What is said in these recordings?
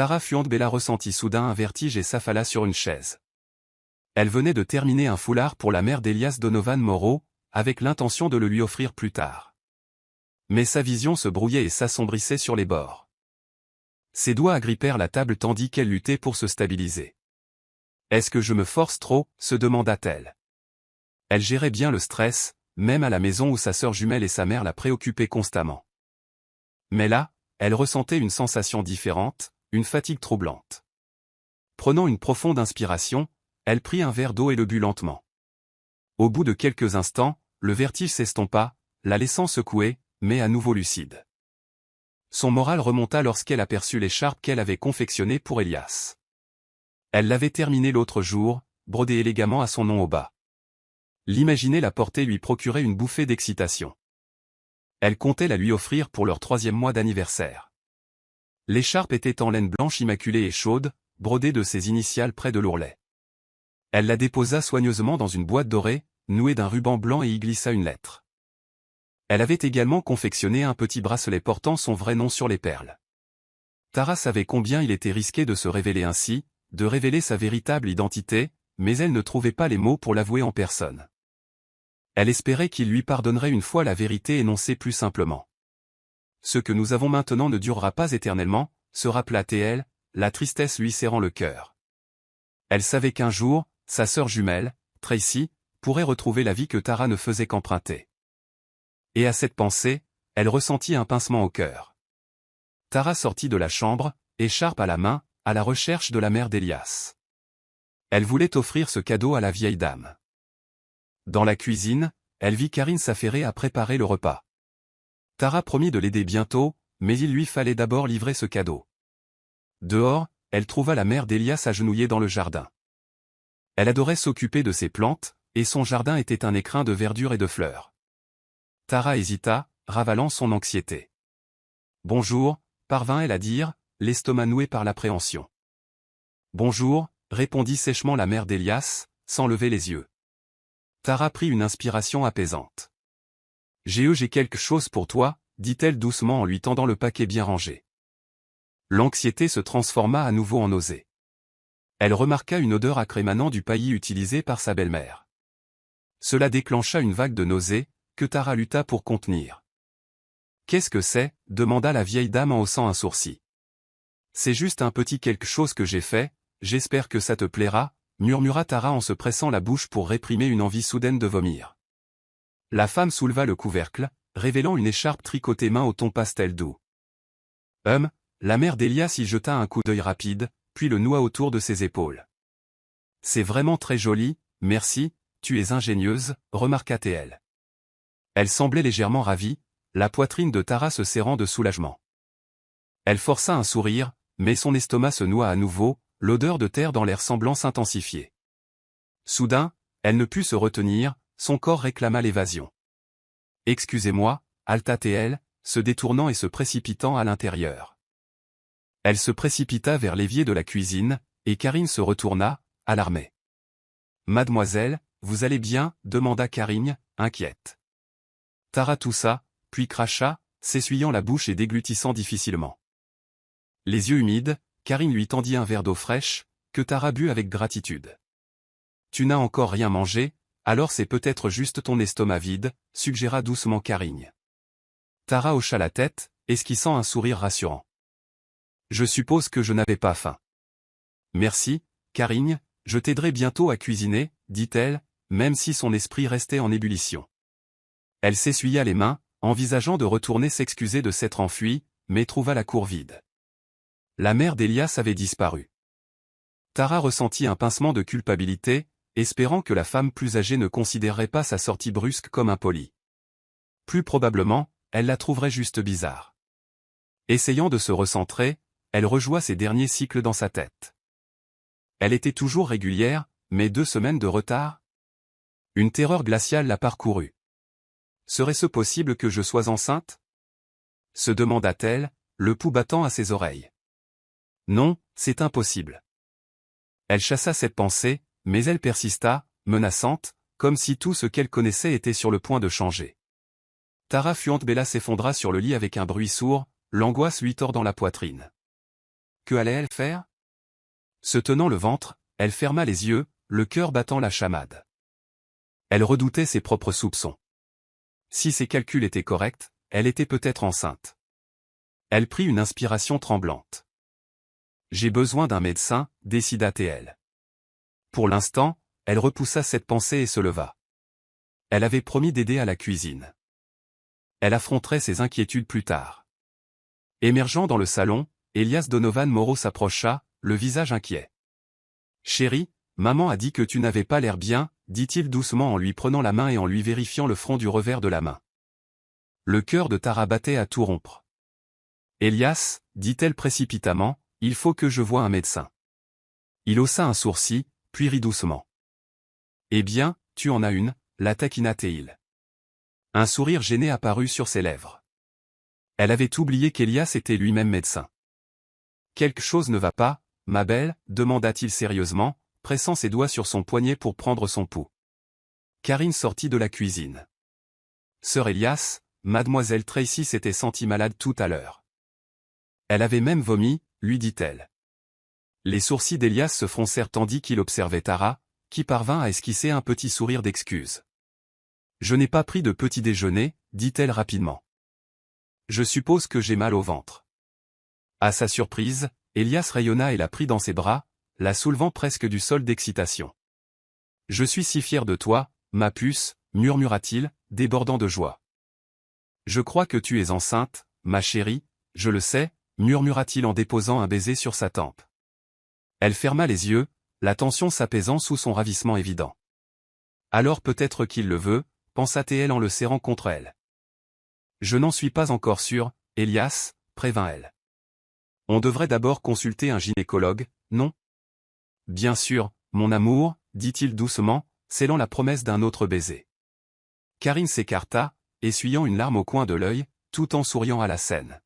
Tara Bella ressentit soudain un vertige et s'affala sur une chaise. Elle venait de terminer un foulard pour la mère d'Elias Donovan Moreau, avec l'intention de le lui offrir plus tard. Mais sa vision se brouillait et s'assombrissait sur les bords. Ses doigts agrippèrent la table tandis qu'elle luttait pour se stabiliser. « Est-ce que je me force trop ?» se demanda-t-elle. Elle gérait bien le stress, même à la maison où sa sœur jumelle et sa mère la préoccupaient constamment. Mais là, elle ressentait une sensation différente, une fatigue troublante. Prenant une profonde inspiration, elle prit un verre d'eau et le but lentement. Au bout de quelques instants, le vertige s'estompa, la laissant secouer, mais à nouveau lucide. Son moral remonta lorsqu'elle aperçut l'écharpe qu'elle avait confectionnée pour Elias. Elle l'avait terminée l'autre jour, brodée élégamment à son nom au bas. L'imaginer la porter lui procurait une bouffée d'excitation. Elle comptait la lui offrir pour leur 3e mois d'anniversaire. L'écharpe était en laine blanche immaculée et chaude, brodée de ses initiales près de l'ourlet. Elle la déposa soigneusement dans une boîte dorée, nouée d'un ruban blanc et y glissa une lettre. Elle avait également confectionné un petit bracelet portant son vrai nom sur les perles. Tara savait combien il était risqué de se révéler ainsi, de révéler sa véritable identité, mais elle ne trouvait pas les mots pour l'avouer en personne. Elle espérait qu'il lui pardonnerait une fois la vérité énoncée plus simplement. Ce que nous avons maintenant ne durera pas éternellement, se rappela-t-elle, la tristesse lui serrant le cœur. Elle savait qu'un jour, sa sœur jumelle, Tracy, pourrait retrouver la vie que Tara ne faisait qu'emprunter. Et à cette pensée, elle ressentit un pincement au cœur. Tara sortit de la chambre, écharpe à la main, à la recherche de la mère d'Elias. Elle voulait offrir ce cadeau à la vieille dame. Dans la cuisine, elle vit Karine s'affairer à préparer le repas. Tara promit de l'aider bientôt, mais il lui fallait d'abord livrer ce cadeau. Dehors, elle trouva la mère d'Elias agenouillée dans le jardin. Elle adorait s'occuper de ses plantes, et son jardin était un écrin de verdure et de fleurs. Tara hésita, ravalant son anxiété. « Bonjour », parvint-elle à dire, l'estomac noué par l'appréhension. « Bonjour », répondit sèchement la mère d'Elias, sans lever les yeux. Tara prit une inspiration apaisante. « J'ai quelque chose pour toi », dit-elle doucement en lui tendant le paquet bien rangé. L'anxiété se transforma à nouveau en nausée. Elle remarqua une odeur âcre émanant du paillis utilisé par sa belle-mère. Cela déclencha une vague de nausée, que Tara lutta pour contenir. « Qu'est-ce que c'est » demanda la vieille dame en haussant un sourcil. « C'est juste un petit quelque chose que j'ai fait, j'espère que ça te plaira », murmura Tara en se pressant la bouche pour réprimer une envie soudaine de vomir. La femme souleva le couvercle, révélant une écharpe tricotée main au ton pastel doux. La mère d'Elias y jeta un coup d'œil rapide, puis le noua autour de ses épaules. « C'est vraiment très joli, merci, tu es ingénieuse », remarqua-t-elle. Elle semblait légèrement ravie, la poitrine de Tara se serrant de soulagement. Elle força un sourire, mais son estomac se noua à nouveau, l'odeur de terre dans l'air semblant s'intensifier. Soudain, elle ne put se retenir, son corps réclama l'évasion. « Excusez-moi », halta-t-elle, se détournant et se précipitant à l'intérieur. Elle se précipita vers l'évier de la cuisine, et Karine se retourna, alarmée. « Mademoiselle, vous allez bien ?» demanda Karine, inquiète. Tara toussa, puis cracha, s'essuyant la bouche et déglutissant difficilement. Les yeux humides, Karine lui tendit un verre d'eau fraîche, que Tara but avec gratitude. « Tu n'as encore rien mangé, alors c'est peut-être juste ton estomac vide », suggéra doucement Karine. Tara hocha la tête, esquissant un sourire rassurant. « Je suppose que je n'avais pas faim. »« Merci, Karine, je t'aiderai bientôt à cuisiner, » dit-elle, même si son esprit restait en ébullition. Elle s'essuya les mains, envisageant de retourner s'excuser de s'être enfuie, mais trouva la cour vide. La mère d'Elias avait disparu. Tara ressentit un pincement de culpabilité, espérant que la femme plus âgée ne considérerait pas sa sortie brusque comme impolie. Plus probablement, elle la trouverait juste bizarre. Essayant de se recentrer, elle rejoua ses derniers cycles dans sa tête. Elle était toujours régulière, mais 2 semaines de retard? Une terreur glaciale la parcourut. Serait-ce possible que je sois enceinte? Se demanda-t-elle, le pouls battant à ses oreilles. Non, c'est impossible. Elle chassa cette pensée, mais elle persista, menaçante, comme si tout ce qu'elle connaissait était sur le point de changer. Tara Bella s'effondra sur le lit avec un bruit sourd, l'angoisse lui tordant la poitrine. Que allait-elle faire? Se tenant le ventre, elle ferma les yeux, le cœur battant la chamade. Elle redoutait ses propres soupçons. Si ses calculs étaient corrects, elle était peut-être enceinte. Elle prit une inspiration tremblante. J'ai besoin d'un médecin, décida-t-elle. Pour l'instant, elle repoussa cette pensée et se leva. Elle avait promis d'aider à la cuisine. Elle affronterait ses inquiétudes plus tard. Émergeant dans le salon, Elias Donovan Moreau s'approcha, le visage inquiet. « Chérie, maman a dit que tu n'avais pas l'air bien, dit-il doucement en lui prenant la main et en lui vérifiant le front du revers de la main. Le cœur de Tara battait à tout rompre. « Elias, dit-elle précipitamment, il faut que je voie un médecin. » Il haussa un sourcil, puis rit doucement. « Eh bien, tu en as une, la taquina-t-il. » Un sourire gêné apparut sur ses lèvres. Elle avait oublié qu'Elias était lui-même médecin. « Quelque chose ne va pas, ma belle, demanda-t-il sérieusement, pressant ses doigts sur son poignet pour prendre son pouls. Karine sortit de la cuisine. « Sœur Elias, mademoiselle Tracy s'était sentie malade tout à l'heure. Elle avait même vomi, lui dit-elle. » Les sourcils d'Elias se froncèrent tandis qu'il observait Tara, qui parvint à esquisser un petit sourire d'excuse. « Je n'ai pas pris de petit déjeuner, dit-elle rapidement. Je suppose que j'ai mal au ventre. » À sa surprise, Elias rayonna et la prit dans ses bras, la soulevant presque du sol d'excitation. « Je suis si fier de toi, ma puce, murmura-t-il, débordant de joie. « Je crois que tu es enceinte, ma chérie, je le sais, murmura-t-il en déposant un baiser sur sa tempe. Elle ferma les yeux, la tension s'apaisant sous son ravissement évident. Alors peut-être qu'il le veut, pensa-t-elle en le serrant contre elle. Je n'en suis pas encore sûre, Elias, prévint-elle. On devrait d'abord consulter un gynécologue, non? Bien sûr, mon amour, dit-il doucement, scellant la promesse d'un autre baiser. Karine s'écarta, essuyant une larme au coin de l'œil, tout en souriant à la scène.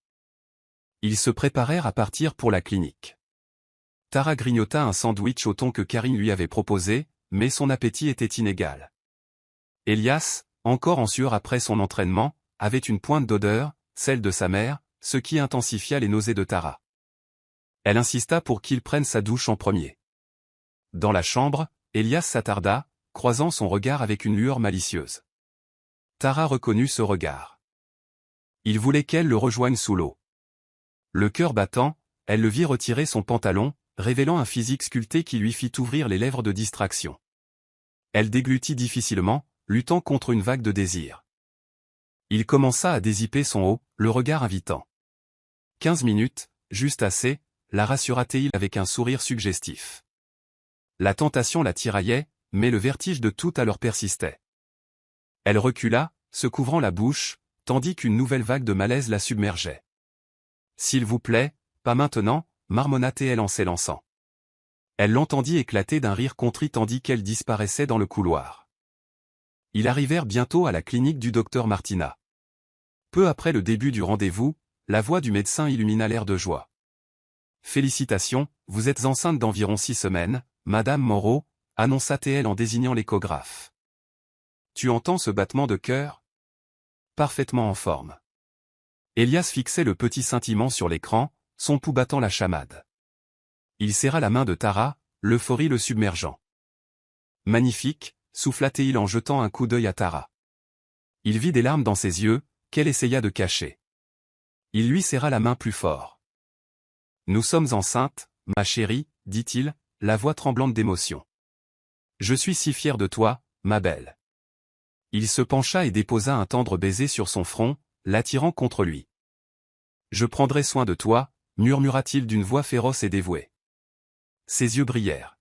Ils se préparèrent à partir pour la clinique. Tara grignota un sandwich au thon que Karine lui avait proposé, mais son appétit était inégal. Elias, encore en sueur après son entraînement, avait une pointe d'odeur, celle de sa mère, ce qui intensifia les nausées de Tara. Elle insista pour qu'il prenne sa douche en premier. Dans la chambre, Elias s'attarda, croisant son regard avec une lueur malicieuse. Tara reconnut ce regard. Il voulait qu'elle le rejoigne sous l'eau. Le cœur battant, elle le vit retirer son pantalon, révélant un physique sculpté qui lui fit ouvrir les lèvres de distraction. Elle déglutit difficilement, luttant contre une vague de désir. Il commença à dézipper son haut, le regard invitant. 15 minutes, juste assez, la rassura-t-il avec un sourire suggestif. La tentation la tiraillait, mais le vertige de tout à l'heure persistait. Elle recula, se couvrant la bouche, tandis qu'une nouvelle vague de malaise la submergeait. « S'il vous plaît, pas maintenant » marmonna-t-elle en s'élançant. Elle l'entendit éclater d'un rire contrit tandis qu'elle disparaissait dans le couloir. Ils arrivèrent bientôt à la clinique du docteur Martina. Peu après le début du rendez-vous, la voix du médecin illumina l'air de joie. « Félicitations, vous êtes enceinte d'environ 6 semaines, Madame Moreau, annonça-t-elle en désignant l'échographe. Tu entends ce battement de cœur? Parfaitement en forme. Elias fixait le petit scintillement sur l'écran, son pouls battant la chamade. Il serra la main de Tara, l'euphorie le submergeant. Magnifique, souffla-t-il en jetant un coup d'œil à Tara. Il vit des larmes dans ses yeux, qu'elle essaya de cacher. Il lui serra la main plus fort. Nous sommes enceintes, ma chérie, dit-il, la voix tremblante d'émotion. Je suis si fier de toi, ma belle. Il se pencha et déposa un tendre baiser sur son front, l'attirant contre lui. Je prendrai soin de toi, murmura-t-il d'une voix féroce et dévouée. Ses yeux brillèrent.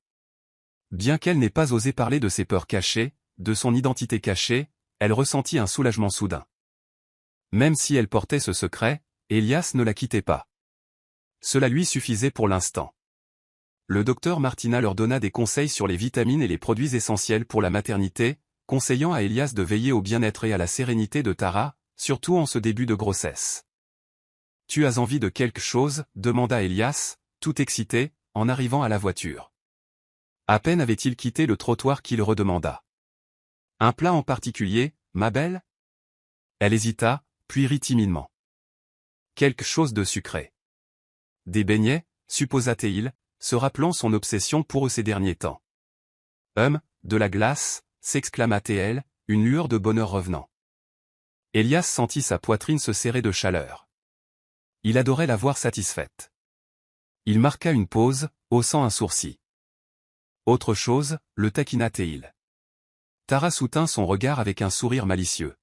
Bien qu'elle n'ait pas osé parler de ses peurs cachées, de son identité cachée, elle ressentit un soulagement soudain. Même si elle portait ce secret, Elias ne la quittait pas. Cela lui suffisait pour l'instant. Le docteur Martina leur donna des conseils sur les vitamines et les produits essentiels pour la maternité, conseillant à Elias de veiller au bien-être et à la sérénité de Tara, surtout en ce début de grossesse. « Tu as envie de quelque chose ?» demanda Elias, tout excité, en arrivant à la voiture. À peine avait-il quitté le trottoir qu'il redemanda. « Un plat en particulier, ma belle ?» Elle hésita, puis rit timidement. « Quelque chose de sucré. » « Des beignets ?» supposa-t-il, se rappelant son obsession pour eux ces derniers temps. De la glace, s'exclama-t-elle, une lueur de bonheur revenant. Elias sentit sa poitrine se serrer de chaleur. Il adorait la voir satisfaite. Il marqua une pause, haussant un sourcil. Autre chose, le taquina-t-il. Tara soutint son regard avec un sourire malicieux.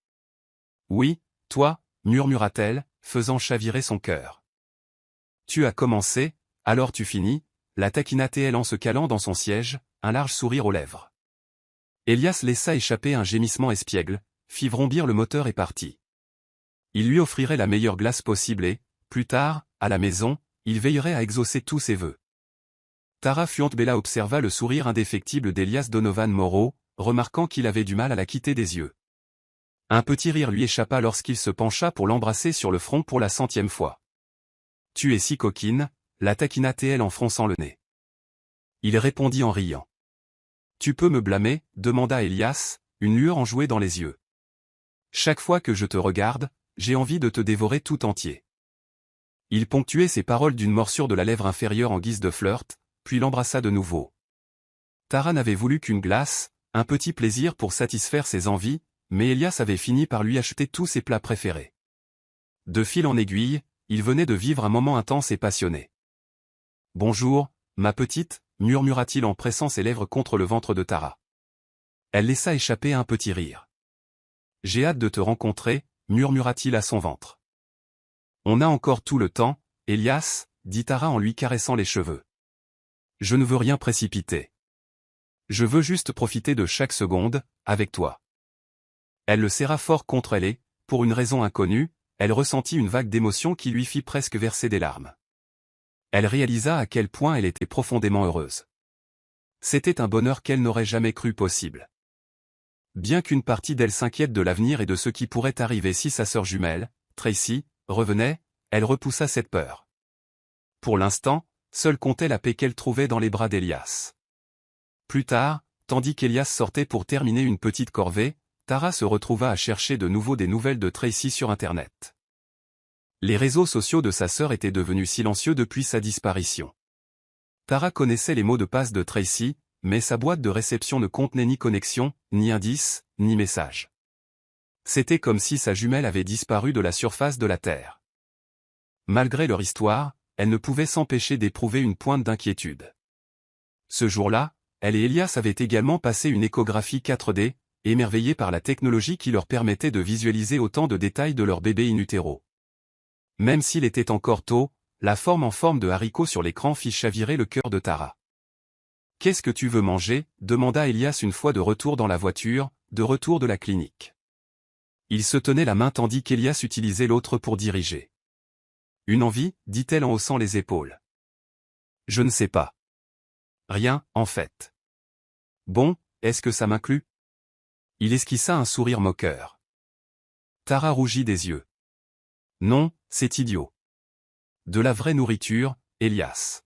Oui, toi, murmura-t-elle, faisant chavirer son cœur. Tu as commencé, alors tu finis, la taquina-t-elle en se calant dans son siège, un large sourire aux lèvres. Elias laissa échapper un gémissement espiègle, fit vrombir le moteur et partit. Il lui offrirait la meilleure glace possible et, plus tard, à la maison, il veillerait à exaucer tous ses vœux. Tara Fiantbella observa le sourire indéfectible d'Elias Donovan Moreau, remarquant qu'il avait du mal à la quitter des yeux. Un petit rire lui échappa lorsqu'il se pencha pour l'embrasser sur le front pour la 100e fois. « Tu es si coquine », la taquina-t-elle en fronçant le nez. Il répondit en riant. « Tu peux me blâmer » demanda Elias, une lueur enjouée dans les yeux. « Chaque fois que je te regarde, j'ai envie de te dévorer tout entier. » Il ponctuait ses paroles d'une morsure de la lèvre inférieure en guise de flirt, puis l'embrassa de nouveau. Tara n'avait voulu qu'une glace, un petit plaisir pour satisfaire ses envies, mais Elias avait fini par lui acheter tous ses plats préférés. De fil en aiguille, il venait de vivre un moment intense et passionné. « Bonjour, ma petite » murmura-t-il en pressant ses lèvres contre le ventre de Tara. Elle laissa échapper un petit rire. « J'ai hâte de te rencontrer » murmura-t-il à son ventre. « On a encore tout le temps, Elias » dit Tara en lui caressant les cheveux. « Je ne veux rien précipiter. Je veux juste profiter de chaque seconde, avec toi. » Elle le serra fort contre elle et, pour une raison inconnue, elle ressentit une vague d'émotion qui lui fit presque verser des larmes. Elle réalisa à quel point elle était profondément heureuse. C'était un bonheur qu'elle n'aurait jamais cru possible. Bien qu'une partie d'elle s'inquiète de l'avenir et de ce qui pourrait arriver si sa sœur jumelle, Tracy, revenait, elle repoussa cette peur. Pour l'instant, seule comptait la paix qu'elle trouvait dans les bras d'Elias. Plus tard, tandis qu'Elias sortait pour terminer une petite corvée, Tara se retrouva à chercher de nouveau des nouvelles de Tracy sur Internet. Les réseaux sociaux de sa sœur étaient devenus silencieux depuis sa disparition. Tara connaissait les mots de passe de Tracy, mais sa boîte de réception ne contenait ni connexion, ni indice, ni message. C'était comme si sa jumelle avait disparu de la surface de la Terre. Malgré leur histoire, elle ne pouvait s'empêcher d'éprouver une pointe d'inquiétude. Ce jour-là, elle et Elias avaient également passé une échographie 4D, émerveillés par la technologie qui leur permettait de visualiser autant de détails de leur bébé in utero. Même s'il était encore tôt, la forme en forme de haricot sur l'écran fit chavirer le cœur de Tara. « Qu'est-ce que tu veux manger » demanda Elias une fois de retour dans la voiture, de retour de la clinique. Il se tenait la main tandis qu'Elias utilisait l'autre pour diriger. « Une envie » dit-elle en haussant les épaules. « Je ne sais pas. Rien, en fait. »« Bon, est-ce que ça m'inclut ?» Il esquissa un sourire moqueur. Tara rougit des yeux. « Non, c'est idiot. De la vraie nourriture, Elias. »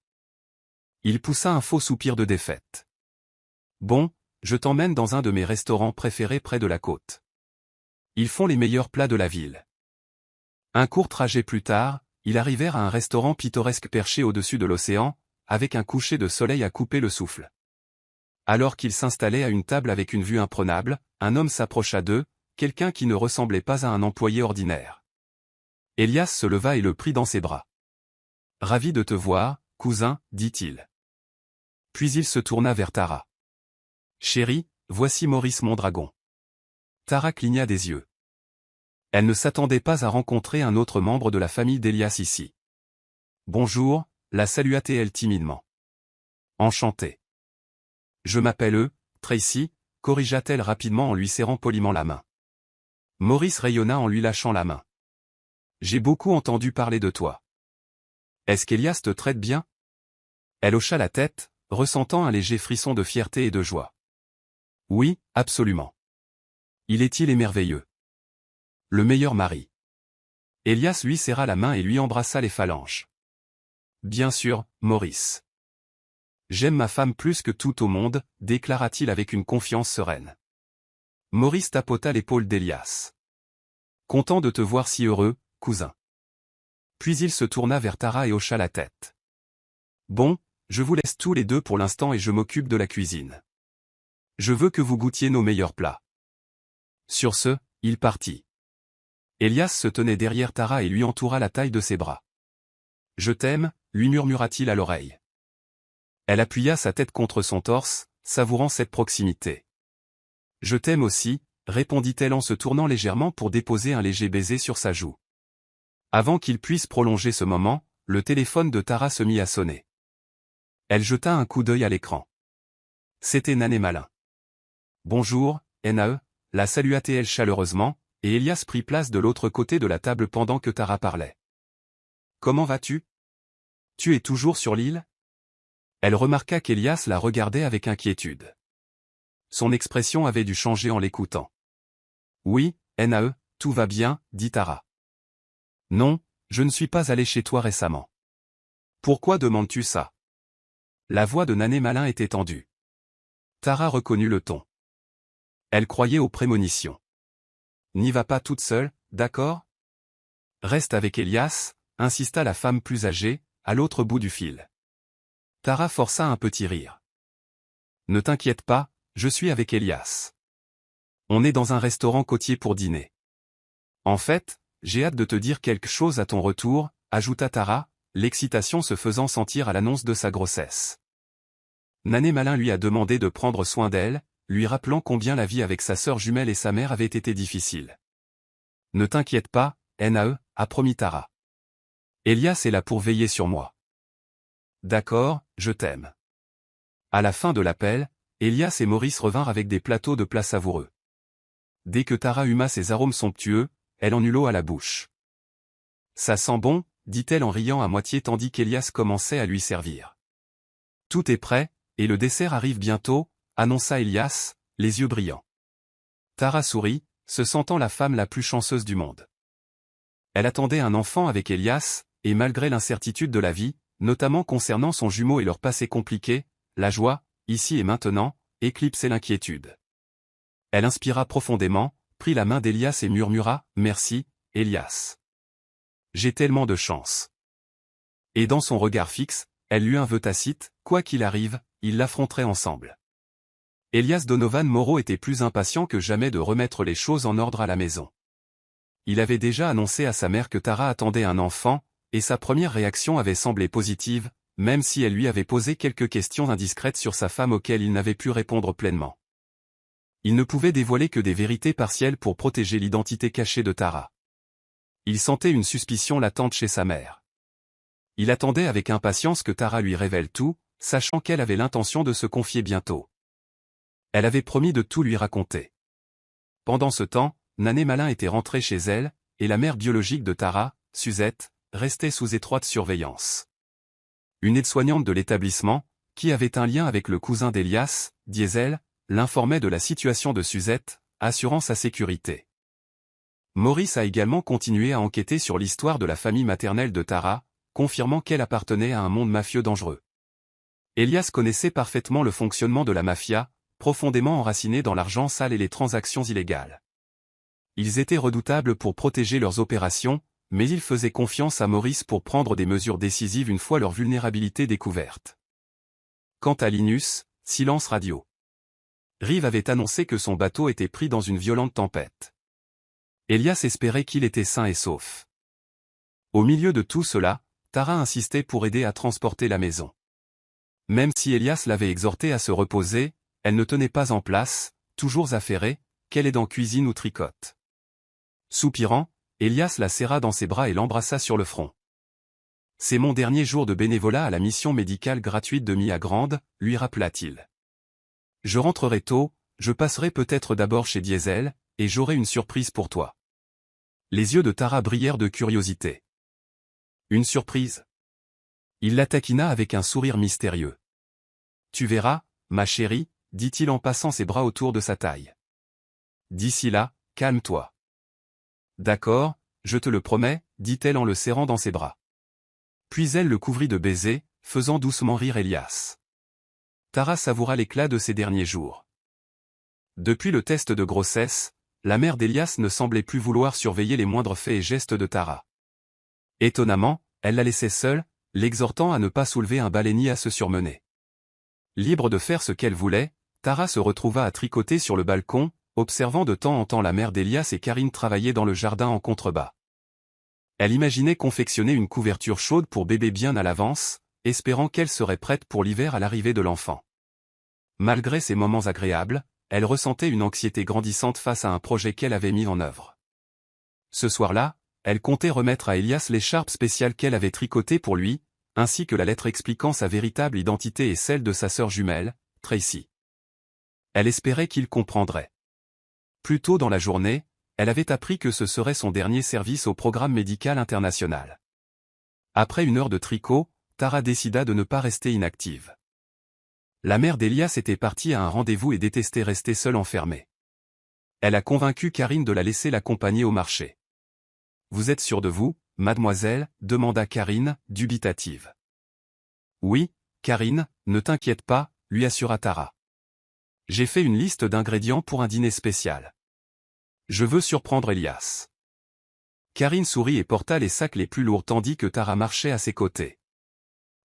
Il poussa un faux soupir de défaite. « Bon, je t'emmène dans un de mes restaurants préférés près de la côte. Ils font les meilleurs plats de la ville. » Un court trajet plus tard, ils arrivèrent à un restaurant pittoresque perché au-dessus de l'océan, avec un coucher de soleil à couper le souffle. Alors qu'ils s'installaient à une table avec une vue imprenable, un homme s'approcha d'eux, quelqu'un qui ne ressemblait pas à un employé ordinaire. Elias se leva et le prit dans ses bras. « Ravi de te voir, cousin, dit-il. » Puis il se tourna vers Tara. « Chérie, voici Maurice Mondragon. » Tara cligna des yeux. Elle ne s'attendait pas à rencontrer un autre membre de la famille d'Elias ici. « Bonjour » la salua-t-elle timidement. « Enchanté. »« Je m'appelle Tracy » corrigea-t-elle rapidement en lui serrant poliment la main. Maurice rayonna en lui lâchant la main. « J'ai beaucoup entendu parler de toi. Est-ce qu'Elias te traite bien ?» Elle hocha la tête, ressentant un léger frisson de fierté et de joie. « Oui, absolument. Il est merveilleux. Le meilleur mari. » Elias lui serra la main et lui embrassa les phalanges. « Bien sûr, Maurice. J'aime ma femme plus que tout au monde, déclara-t-il avec une confiance sereine. Maurice tapota l'épaule d'Elias. « Content de te voir si heureux, cousin. » Puis il se tourna vers Tara et hocha la tête. Bon, je vous laisse tous les deux pour l'instant et je m'occupe de la cuisine. Je veux que vous goûtiez nos meilleurs plats. Sur ce, il partit. Elias se tenait derrière Tara et lui entoura la taille de ses bras. Je t'aime, lui murmura-t-il à l'oreille. Elle appuya sa tête contre son torse, savourant cette proximité. Je t'aime aussi, répondit-elle en se tournant légèrement pour déposer un léger baiser sur sa joue. Avant qu'il puisse prolonger ce moment, le téléphone de Tara se mit à sonner. Elle jeta un coup d'œil à l'écran. C'était Nanémalin. Bonjour, NAE, la salua-t-elle chaleureusement, et Elias prit place de l'autre côté de la table pendant que Tara parlait. Comment vas-tu? Tu es toujours sur l'île? Elle remarqua qu'Elias la regardait avec inquiétude. Son expression avait dû changer en l'écoutant. Oui, NAE, tout va bien, dit Tara. Non, je ne suis pas allé chez toi récemment. Pourquoi demandes-tu ça? La voix de Nanémalin était tendue. Tara reconnut le ton. Elle croyait aux prémonitions. N'y va pas toute seule, d'accord? Reste avec Elias, insista la femme plus âgée, à l'autre bout du fil. Tara força un petit rire. Ne t'inquiète pas, je suis avec Elias. On est dans un restaurant côtier pour dîner. En fait, j'ai hâte de te dire quelque chose à ton retour, ajouta Tara, l'excitation se faisant sentir à l'annonce de sa grossesse. Nanémalin lui a demandé de prendre soin d'elle, lui rappelant combien la vie avec sa sœur jumelle et sa mère avait été difficile. Ne t'inquiète pas, NAE, a promis Tara. Elias est là pour veiller sur moi. D'accord, je t'aime. À la fin de l'appel, Elias et Maurice revinrent avec des plateaux de plats savoureux. Dès que Tara huma ces arômes somptueux, elle en eut l'eau à la bouche. Ça sent bon, dit-elle en riant à moitié tandis qu'Elias commençait à lui servir. Tout est prêt, et le dessert arrive bientôt, annonça Elias, les yeux brillants. Tara sourit, se sentant la femme la plus chanceuse du monde. Elle attendait un enfant avec Elias, et malgré l'incertitude de la vie, notamment concernant son jumeau et leur passé compliqué, la joie, ici et maintenant, éclipsait l'inquiétude. Elle inspira profondément, prit la main d'Elias et murmura « Merci, Elias. J'ai tellement de chance. » Et dans son regard fixe, elle lut un vœu tacite, quoi qu'il arrive, ils l'affronteraient ensemble. Elias Donovan Moreau était plus impatient que jamais de remettre les choses en ordre à la maison. Il avait déjà annoncé à sa mère que Tara attendait un enfant, et sa première réaction avait semblé positive, même si elle lui avait posé quelques questions indiscrètes sur sa femme auxquelles il n'avait pu répondre pleinement. Il ne pouvait dévoiler que des vérités partielles pour protéger l'identité cachée de Tara. Il sentait une suspicion latente chez sa mère. Il attendait avec impatience que Tara lui révèle tout, sachant qu'elle avait l'intention de se confier bientôt. Elle avait promis de tout lui raconter. Pendant ce temps, Nanémalin était rentrée chez elle, et la mère biologique de Tara, Suzette, restait sous étroite surveillance. Une aide-soignante de l'établissement, qui avait un lien avec le cousin d'Elias, Diesel, l'informait de la situation de Suzette, assurant sa sécurité. Maurice a également continué à enquêter sur l'histoire de la famille maternelle de Tara, confirmant qu'elle appartenait à un monde mafieux dangereux. Elias connaissait parfaitement le fonctionnement de la mafia, profondément enraciné dans l'argent sale et les transactions illégales. Ils étaient redoutables pour protéger leurs opérations, mais ils faisaient confiance à Maurice pour prendre des mesures décisives une fois leur vulnérabilité découverte. Quant à Linus, silence radio. Rive avait annoncé que son bateau était pris dans une violente tempête. Elias espérait qu'il était sain et sauf. Au milieu de tout cela, Tara insistait pour aider à transporter la maison. Même si Elias l'avait exhortée à se reposer, elle ne tenait pas en place, toujours affairée, qu'elle aide en cuisine ou tricote. Soupirant, Elias la serra dans ses bras et l'embrassa sur le front. « C'est mon dernier jour de bénévolat à la mission médicale gratuite de Mia Grande, lui rappela-t-il. Je rentrerai tôt, je passerai peut-être d'abord chez Diesel, et j'aurai une surprise pour toi. » Les yeux de Tara brillèrent de curiosité. « Une surprise ?» Il la taquina avec un sourire mystérieux. « Tu verras, ma chérie, » dit-il en passant ses bras autour de sa taille. « D'ici là, calme-toi. » « D'accord, je te le promets, » dit-elle en le serrant dans ses bras. Puis elle le couvrit de baisers, faisant doucement rire Elias. Tara savoura l'éclat de ces derniers jours. Depuis le test de grossesse, la mère d'Elias ne semblait plus vouloir surveiller les moindres faits et gestes de Tara. Étonnamment, elle la laissait seule, l'exhortant à ne pas soulever un balai ni à se surmener. Libre de faire ce qu'elle voulait, Tara se retrouva à tricoter sur le balcon, observant de temps en temps la mère d'Elias et Karine travailler dans le jardin en contrebas. Elle imaginait confectionner une couverture chaude pour bébé bien à l'avance, espérant qu'elle serait prête pour l'hiver à l'arrivée de l'enfant. Malgré ces moments agréables, elle ressentait une anxiété grandissante face à un projet qu'elle avait mis en œuvre. Ce soir-là, elle comptait remettre à Elias l'écharpe spéciale qu'elle avait tricotée pour lui, ainsi que la lettre expliquant sa véritable identité et celle de sa sœur jumelle, Tracy. Elle espérait qu'il comprendrait. Plus tôt dans la journée, elle avait appris que ce serait son dernier service au programme médical international. Après une heure de tricot, Tara décida de ne pas rester inactive. La mère d'Elias était partie à un rendez-vous et détestait rester seule enfermée. Elle a convaincu Karine de la laisser l'accompagner au marché. « Vous êtes sûre de vous, mademoiselle ?» demanda Karine, dubitative. « Oui, Karine, ne t'inquiète pas », lui assura Tara. « J'ai fait une liste d'ingrédients pour un dîner spécial. Je veux surprendre Elias. » Karine sourit et porta les sacs les plus lourds tandis que Tara marchait à ses côtés.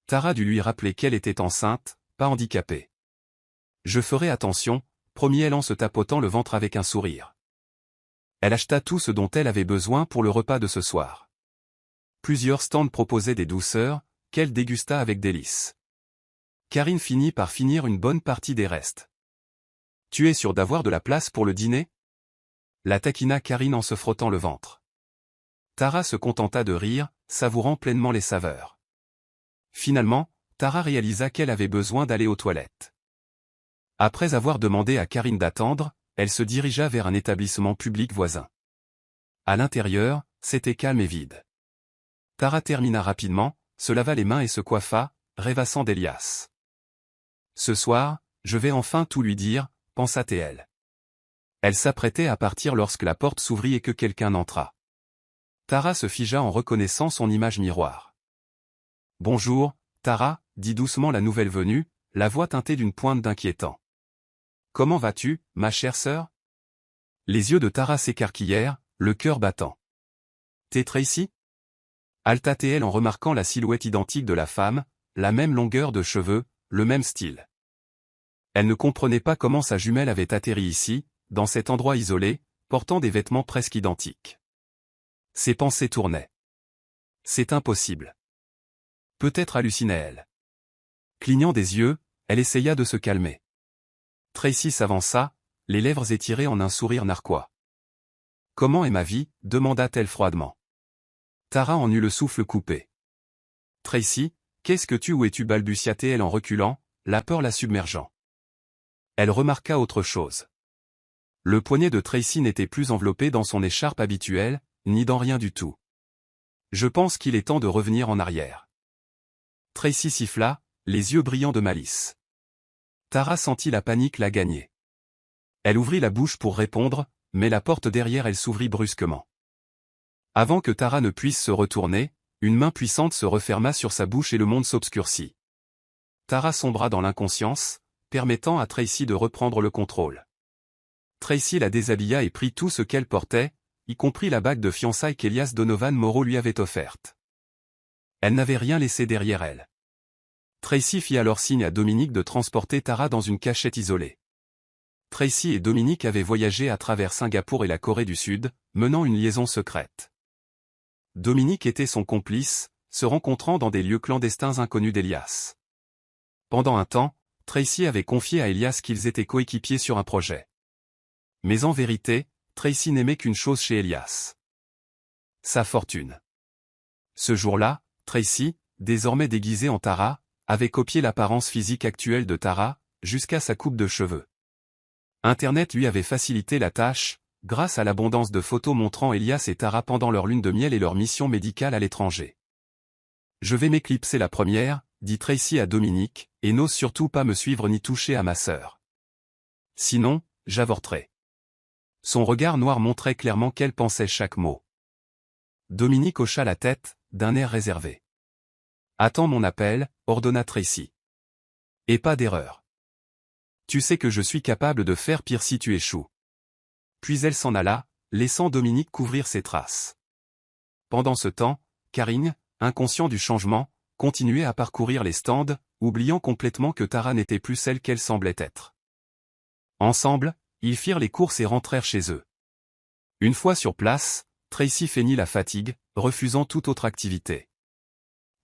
Tara dut lui rappeler qu'elle était enceinte, pas handicapée. « Je ferai attention », promit-elle en se tapotant le ventre avec un sourire. Elle acheta tout ce dont elle avait besoin pour le repas de ce soir. Plusieurs stands proposaient des douceurs, qu'elle dégusta avec délice. Karine finit par finir une bonne partie des restes. « Tu es sûre d'avoir de la place pour le dîner ?» la taquina Karine en se frottant le ventre. Tara se contenta de rire, savourant pleinement les saveurs. Finalement, Tara réalisa qu'elle avait besoin d'aller aux toilettes. Après avoir demandé à Karine d'attendre, elle se dirigea vers un établissement public voisin. À l'intérieur, c'était calme et vide. Tara termina rapidement, se lava les mains et se coiffa, rêvassant d'Elias. « Ce soir, je vais enfin tout lui dire », pensa-t-elle. Elle s'apprêtait à partir lorsque la porte s'ouvrit et que quelqu'un entra. Tara se figea en reconnaissant son image miroir. « Bonjour, Tara », dit doucement la nouvelle venue, la voix teintée d'une pointe d'inquiétant. « Comment vas-tu, ma chère sœur ?» Les yeux de Tara s'écarquillèrent, le cœur battant. « T'es Tracy ?» Halta-t-elle en remarquant la silhouette identique de la femme, la même longueur de cheveux, le même style. Elle ne comprenait pas comment sa jumelle avait atterri ici, dans cet endroit isolé, portant des vêtements presque identiques. Ses pensées tournaient. C'est impossible. Peut-être hallucinait-elle. Clignant des yeux, elle essaya de se calmer. Tracy s'avança, les lèvres étirées en un sourire narquois. « Comment est ma vie ?» demanda-t-elle froidement. Tara en eut le souffle coupé. « Tracy, qu'est-ce que tu où es-tu » balbutia-t-elle en reculant, la peur la submergeant. Elle remarqua autre chose. Le poignet de Tracy n'était plus enveloppé dans son écharpe habituelle, ni dans rien du tout. « Je pense qu'il est temps de revenir en arrière. » Tracy siffla, les yeux brillants de malice. Tara sentit la panique la gagner. Elle ouvrit la bouche pour répondre, mais la porte derrière elle s'ouvrit brusquement. Avant que Tara ne puisse se retourner, une main puissante se referma sur sa bouche et le monde s'obscurcit. Tara sombra dans l'inconscience, permettant à Tracy de reprendre le contrôle. Tracy la déshabilla et prit tout ce qu'elle portait, y compris la bague de fiançailles qu'Elias Donovan Moreau lui avait offerte. Elle n'avait rien laissé derrière elle. Tracy fit alors signe à Dominique de transporter Tara dans une cachette isolée. Tracy et Dominique avaient voyagé à travers Singapour et la Corée du Sud, menant une liaison secrète. Dominique était son complice, se rencontrant dans des lieux clandestins inconnus d'Elias. Pendant un temps, Tracy avait confié à Elias qu'ils étaient coéquipiers sur un projet. Mais en vérité, Tracy n'aimait qu'une chose chez Elias. Sa fortune. Ce jour-là, Tracy, désormais déguisée en Tara, avait copié l'apparence physique actuelle de Tara, jusqu'à sa coupe de cheveux. Internet lui avait facilité la tâche, grâce à l'abondance de photos montrant Elias et Tara pendant leur lune de miel et leur mission médicale à l'étranger. « Je vais m'éclipser la première », dit Tracy à Dominique, « et n'ose surtout pas me suivre ni toucher à ma sœur. Sinon, j'avorterai. » Son regard noir montrait clairement qu'elle pensait chaque mot. Dominique hocha la tête, d'un air réservé. « Attends mon appel », ordonna Tracy. « Et pas d'erreur. Tu sais que je suis capable de faire pire si tu échoues. » Puis elle s'en alla, laissant Dominique couvrir ses traces. Pendant ce temps, Karine, inconscient du changement, continuait à parcourir les stands, oubliant complètement que Tara n'était plus celle qu'elle semblait être. Ensemble, ils firent les courses et rentrèrent chez eux. Une fois sur place, Tracy feignit la fatigue, refusant toute autre activité.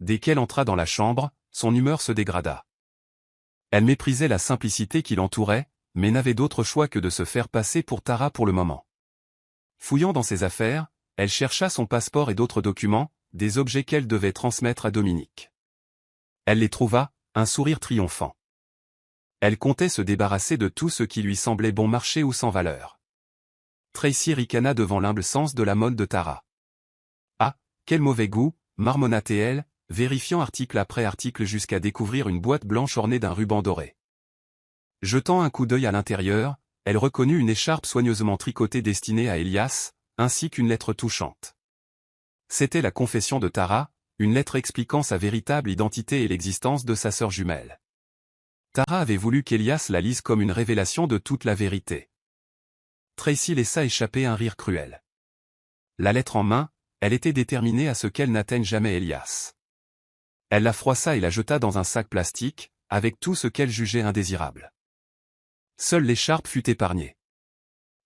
Dès qu'elle entra dans la chambre, son humeur se dégrada. Elle méprisait la simplicité qui l'entourait, mais n'avait d'autre choix que de se faire passer pour Tara pour le moment. Fouillant dans ses affaires, elle chercha son passeport et d'autres documents, des objets qu'elle devait transmettre à Dominique. Elle les trouva, un sourire triomphant. Elle comptait se débarrasser de tout ce qui lui semblait bon marché ou sans valeur. Tracy ricana devant l'humble sens de la mode de Tara. Ah, quel mauvais goût, marmonna-t-elle, vérifiant article après article jusqu'à découvrir une boîte blanche ornée d'un ruban doré. Jetant un coup d'œil à l'intérieur, elle reconnut une écharpe soigneusement tricotée destinée à Elias, ainsi qu'une lettre touchante. C'était la confession de Tara, une lettre expliquant sa véritable identité et l'existence de sa sœur jumelle. Tara avait voulu qu'Elias la lise comme une révélation de toute la vérité. Tracy laissa échapper un rire cruel. La lettre en main, elle était déterminée à ce qu'elle n'atteigne jamais Elias. Elle la froissa et la jeta dans un sac plastique, avec tout ce qu'elle jugeait indésirable. Seule l'écharpe fut épargnée.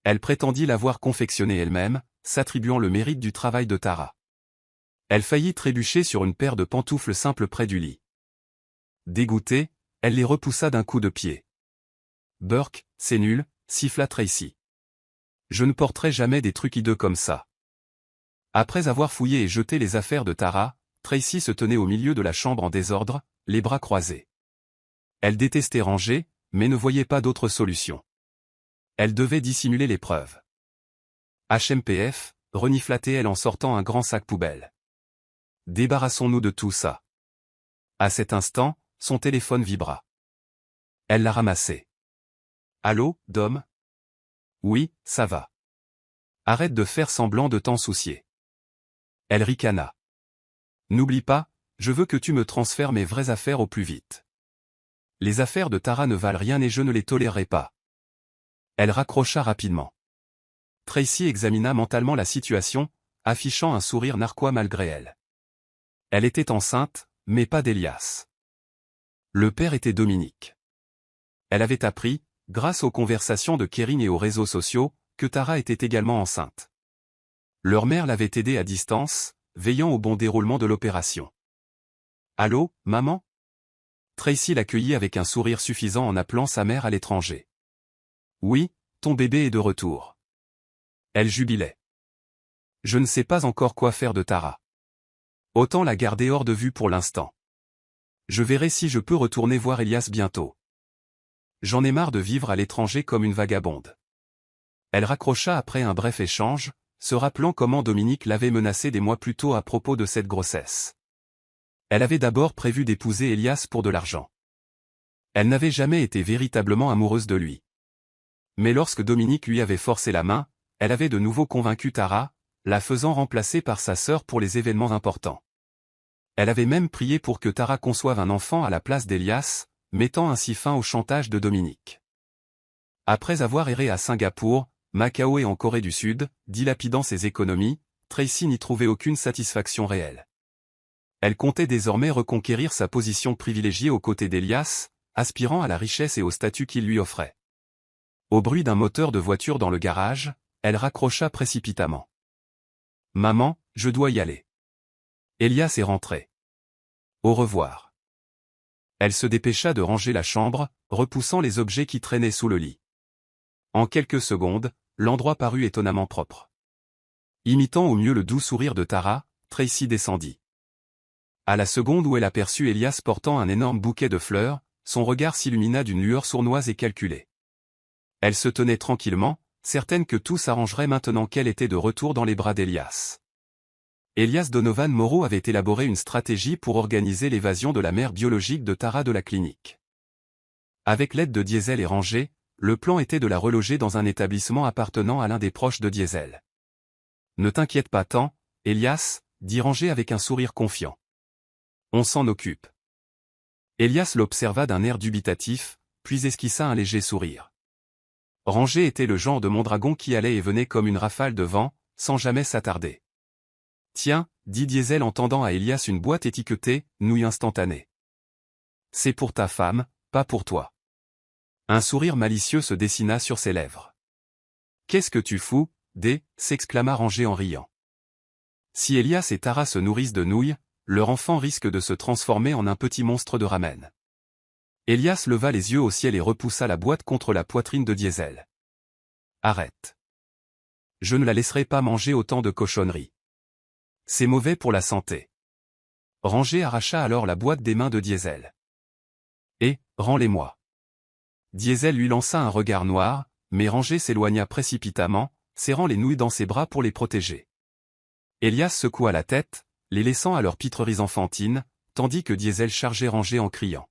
Elle prétendit l'avoir confectionnée elle-même, s'attribuant le mérite du travail de Tara. Elle faillit trébucher sur une paire de pantoufles simples près du lit. Dégoûtée, elle les repoussa d'un coup de pied. « Burke, c'est nul », siffla Tracy. « Je ne porterai jamais des trucs hideux comme ça. » Après avoir fouillé et jeté les affaires de Tara, Tracy se tenait au milieu de la chambre en désordre, les bras croisés. Elle détestait ranger, mais ne voyait pas d'autre solution. Elle devait dissimuler les preuves. HMPF, renifla-t-elle en sortant un grand sac poubelle. Débarrassons-nous de tout ça. À cet instant, son téléphone vibra. Elle l'a ramassé. Allô, Dom? Oui, ça va. Arrête de faire semblant de t'en soucier. Elle ricana. N'oublie pas, je veux que tu me transfères mes vraies affaires au plus vite. Les affaires de Tara ne valent rien et je ne les tolérerai pas. Elle raccrocha rapidement. Tracy examina mentalement la situation, affichant un sourire narquois malgré elle. Elle était enceinte, mais pas d'Elias. Le père était Dominique. Elle avait appris, grâce aux conversations de Kering et aux réseaux sociaux, que Tara était également enceinte. Leur mère l'avait aidée à distance, veillant au bon déroulement de l'opération. « Allô, maman ?» Tracy l'accueillit avec un sourire suffisant en appelant sa mère à l'étranger. « Oui, ton bébé est de retour. » Elle jubilait. « Je ne sais pas encore quoi faire de Tara. Autant la garder hors de vue pour l'instant. Je verrai si je peux retourner voir Elias bientôt. J'en ai marre de vivre à l'étranger comme une vagabonde. » Elle raccrocha après un bref échange, se rappelant comment Dominique l'avait menacée des mois plus tôt à propos de cette grossesse. Elle avait d'abord prévu d'épouser Elias pour de l'argent. Elle n'avait jamais été véritablement amoureuse de lui. Mais lorsque Dominique lui avait forcé la main, elle avait de nouveau convaincu Tara, la faisant remplacer par sa sœur pour les événements importants. Elle avait même prié pour que Tara conçoive un enfant à la place d'Elias, mettant ainsi fin au chantage de Dominique. Après avoir erré à Singapour, Macao et en Corée du Sud, dilapidant ses économies, Tracy n'y trouvait aucune satisfaction réelle. Elle comptait désormais reconquérir sa position privilégiée aux côtés d'Elias, aspirant à la richesse et au statut qu'il lui offrait. Au bruit d'un moteur de voiture dans le garage, elle raccrocha précipitamment. « Maman, je dois y aller. Elias est rentré. Au revoir. » Elle se dépêcha de ranger la chambre, repoussant les objets qui traînaient sous le lit. En quelques secondes, l'endroit parut étonnamment propre. Imitant au mieux le doux sourire de Tara, Tracy descendit. À la seconde où elle aperçut Elias portant un énorme bouquet de fleurs, son regard s'illumina d'une lueur sournoise et calculée. Elle se tenait tranquillement, certaine que tout s'arrangerait maintenant qu'elle était de retour dans les bras d'Elias. Elias Donovan Moreau avait élaboré une stratégie pour organiser l'évasion de la mère biologique de Tara de la clinique. Avec l'aide de Diesel et Rangé, le plan était de la reloger dans un établissement appartenant à l'un des proches de Diesel. « Ne t'inquiète pas tant, Elias, » dit Rangé avec un sourire confiant. « On s'en occupe. » Elias l'observa d'un air dubitatif, puis esquissa un léger sourire. Rangé était le genre de Mondragon qui allait et venait comme une rafale de vent, sans jamais s'attarder. Tiens, dit Diesel en tendant à Elias une boîte étiquetée « nouilles instantanées ». C'est pour ta femme, pas pour toi. Un sourire malicieux se dessina sur ses lèvres. Qu'est-ce que tu fous, D, s'exclama Rangé en riant. Si Elias et Tara se nourrissent de nouilles, leur enfant risque de se transformer en un petit monstre de ramen. Elias leva les yeux au ciel et repoussa la boîte contre la poitrine de Diesel. Arrête. Je ne la laisserai pas manger autant de cochonneries. C'est mauvais pour la santé. Rangé arracha alors la boîte des mains de Diesel. Et, rends-les-moi. Diesel lui lança un regard noir, mais Rangé s'éloigna précipitamment, serrant les nouilles dans ses bras pour les protéger. Elias secoua la tête, les laissant à leurs pitreries enfantines, tandis que Diesel chargeait Rangé en criant.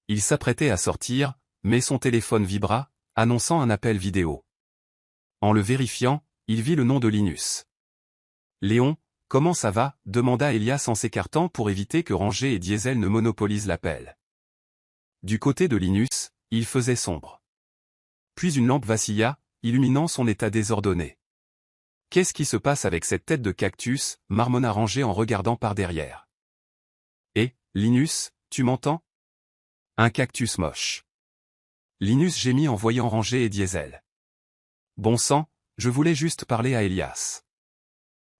Il s'apprêtait à sortir, mais son téléphone vibra, annonçant un appel vidéo. En le vérifiant, il vit le nom de Linus. « Léon, comment ça va ?» demanda Elias en s'écartant pour éviter que Rangé et Diesel ne monopolisent l'appel. Du côté de Linus, il faisait sombre. Puis une lampe vacilla, illuminant son état désordonné. « Qu'est-ce qui se passe avec cette tête de cactus ?» marmonna Rangé en regardant par derrière. « Eh, Linus, tu m'entends ? Un cactus moche. » Linus gémit en voyant Rangé et Diesel. « Bon sang, je voulais juste parler à Elias. »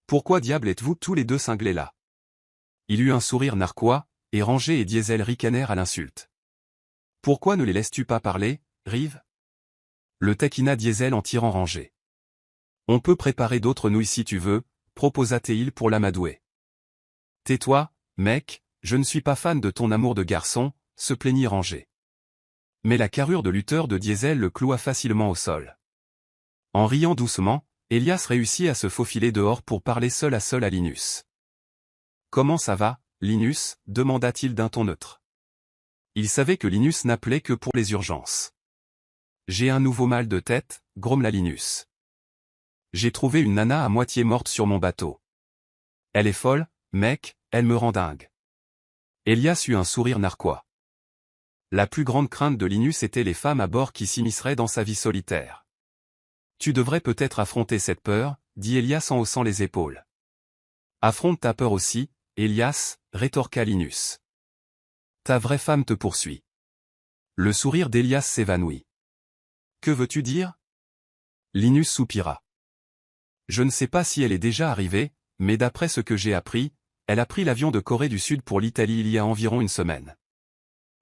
« Pourquoi diable êtes-vous tous les deux cinglés là ?» Il eut un sourire narquois, et Rangé et Diesel ricanèrent à l'insulte. « Pourquoi ne les laisses-tu pas parler, Rive ?» Le taquina Diesel en tirant Rangé. « On peut préparer d'autres nouilles si tu veux, » proposa-t-il pour l'amadouer. « Tais-toi, mec, je ne suis pas fan de ton amour de garçon, » se plaignit Rangé. Mais la carrure de lutteur de Diesel le cloua facilement au sol. En riant doucement, Elias réussit à se faufiler dehors pour parler seul à Linus. « Comment ça va, Linus ?» demanda-t-il d'un ton neutre. Il savait que Linus n'appelait que pour les urgences. « J'ai un nouveau mal de tête, » grommela Linus. « J'ai trouvé une nana à moitié morte sur mon bateau. Elle est folle, mec, elle me rend dingue. » Elias eut un sourire narquois. La plus grande crainte de Linus était les femmes à bord qui s'immisceraient dans sa vie solitaire. « Tu devrais peut-être affronter cette peur, » dit Elias en haussant les épaules. « Affronte ta peur aussi, Elias, » rétorqua Linus. « Ta vraie femme te poursuit. » Le sourire d'Elias s'évanouit. « Que veux-tu dire ?» Linus soupira. « Je ne sais pas si elle est déjà arrivée, mais d'après ce que j'ai appris, elle a pris l'avion de Corée du Sud pour l'Italie il y a environ une semaine.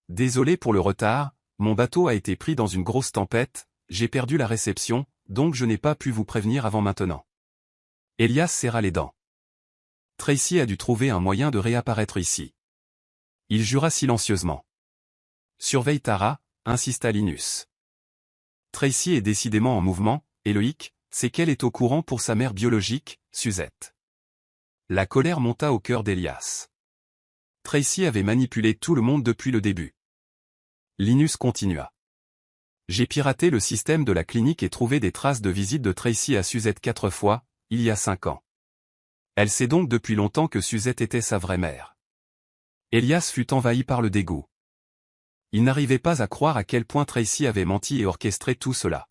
Désolé pour le retard, mon bateau a été pris dans une grosse tempête, j'ai perdu la réception, donc je n'ai pas pu vous prévenir avant maintenant. » Elias serra les dents. Tracy a dû trouver un moyen de réapparaître ici. Il jura silencieusement. « Surveille Tara, » insista Linus. Tracy est décidément en mouvement, et le hic, c'est qu'elle est au courant pour sa mère biologique, Suzette. La colère monta au cœur d'Elias. Tracy avait manipulé tout le monde depuis le début. Linus continua. J'ai piraté le système de la clinique et trouvé des traces de visite de Tracy à Suzette 4 fois, il y a 5 ans. Elle sait donc depuis longtemps que Suzette était sa vraie mère. Elias fut envahi par le dégoût. Il n'arrivait pas à croire à quel point Tracy avait menti et orchestré tout cela.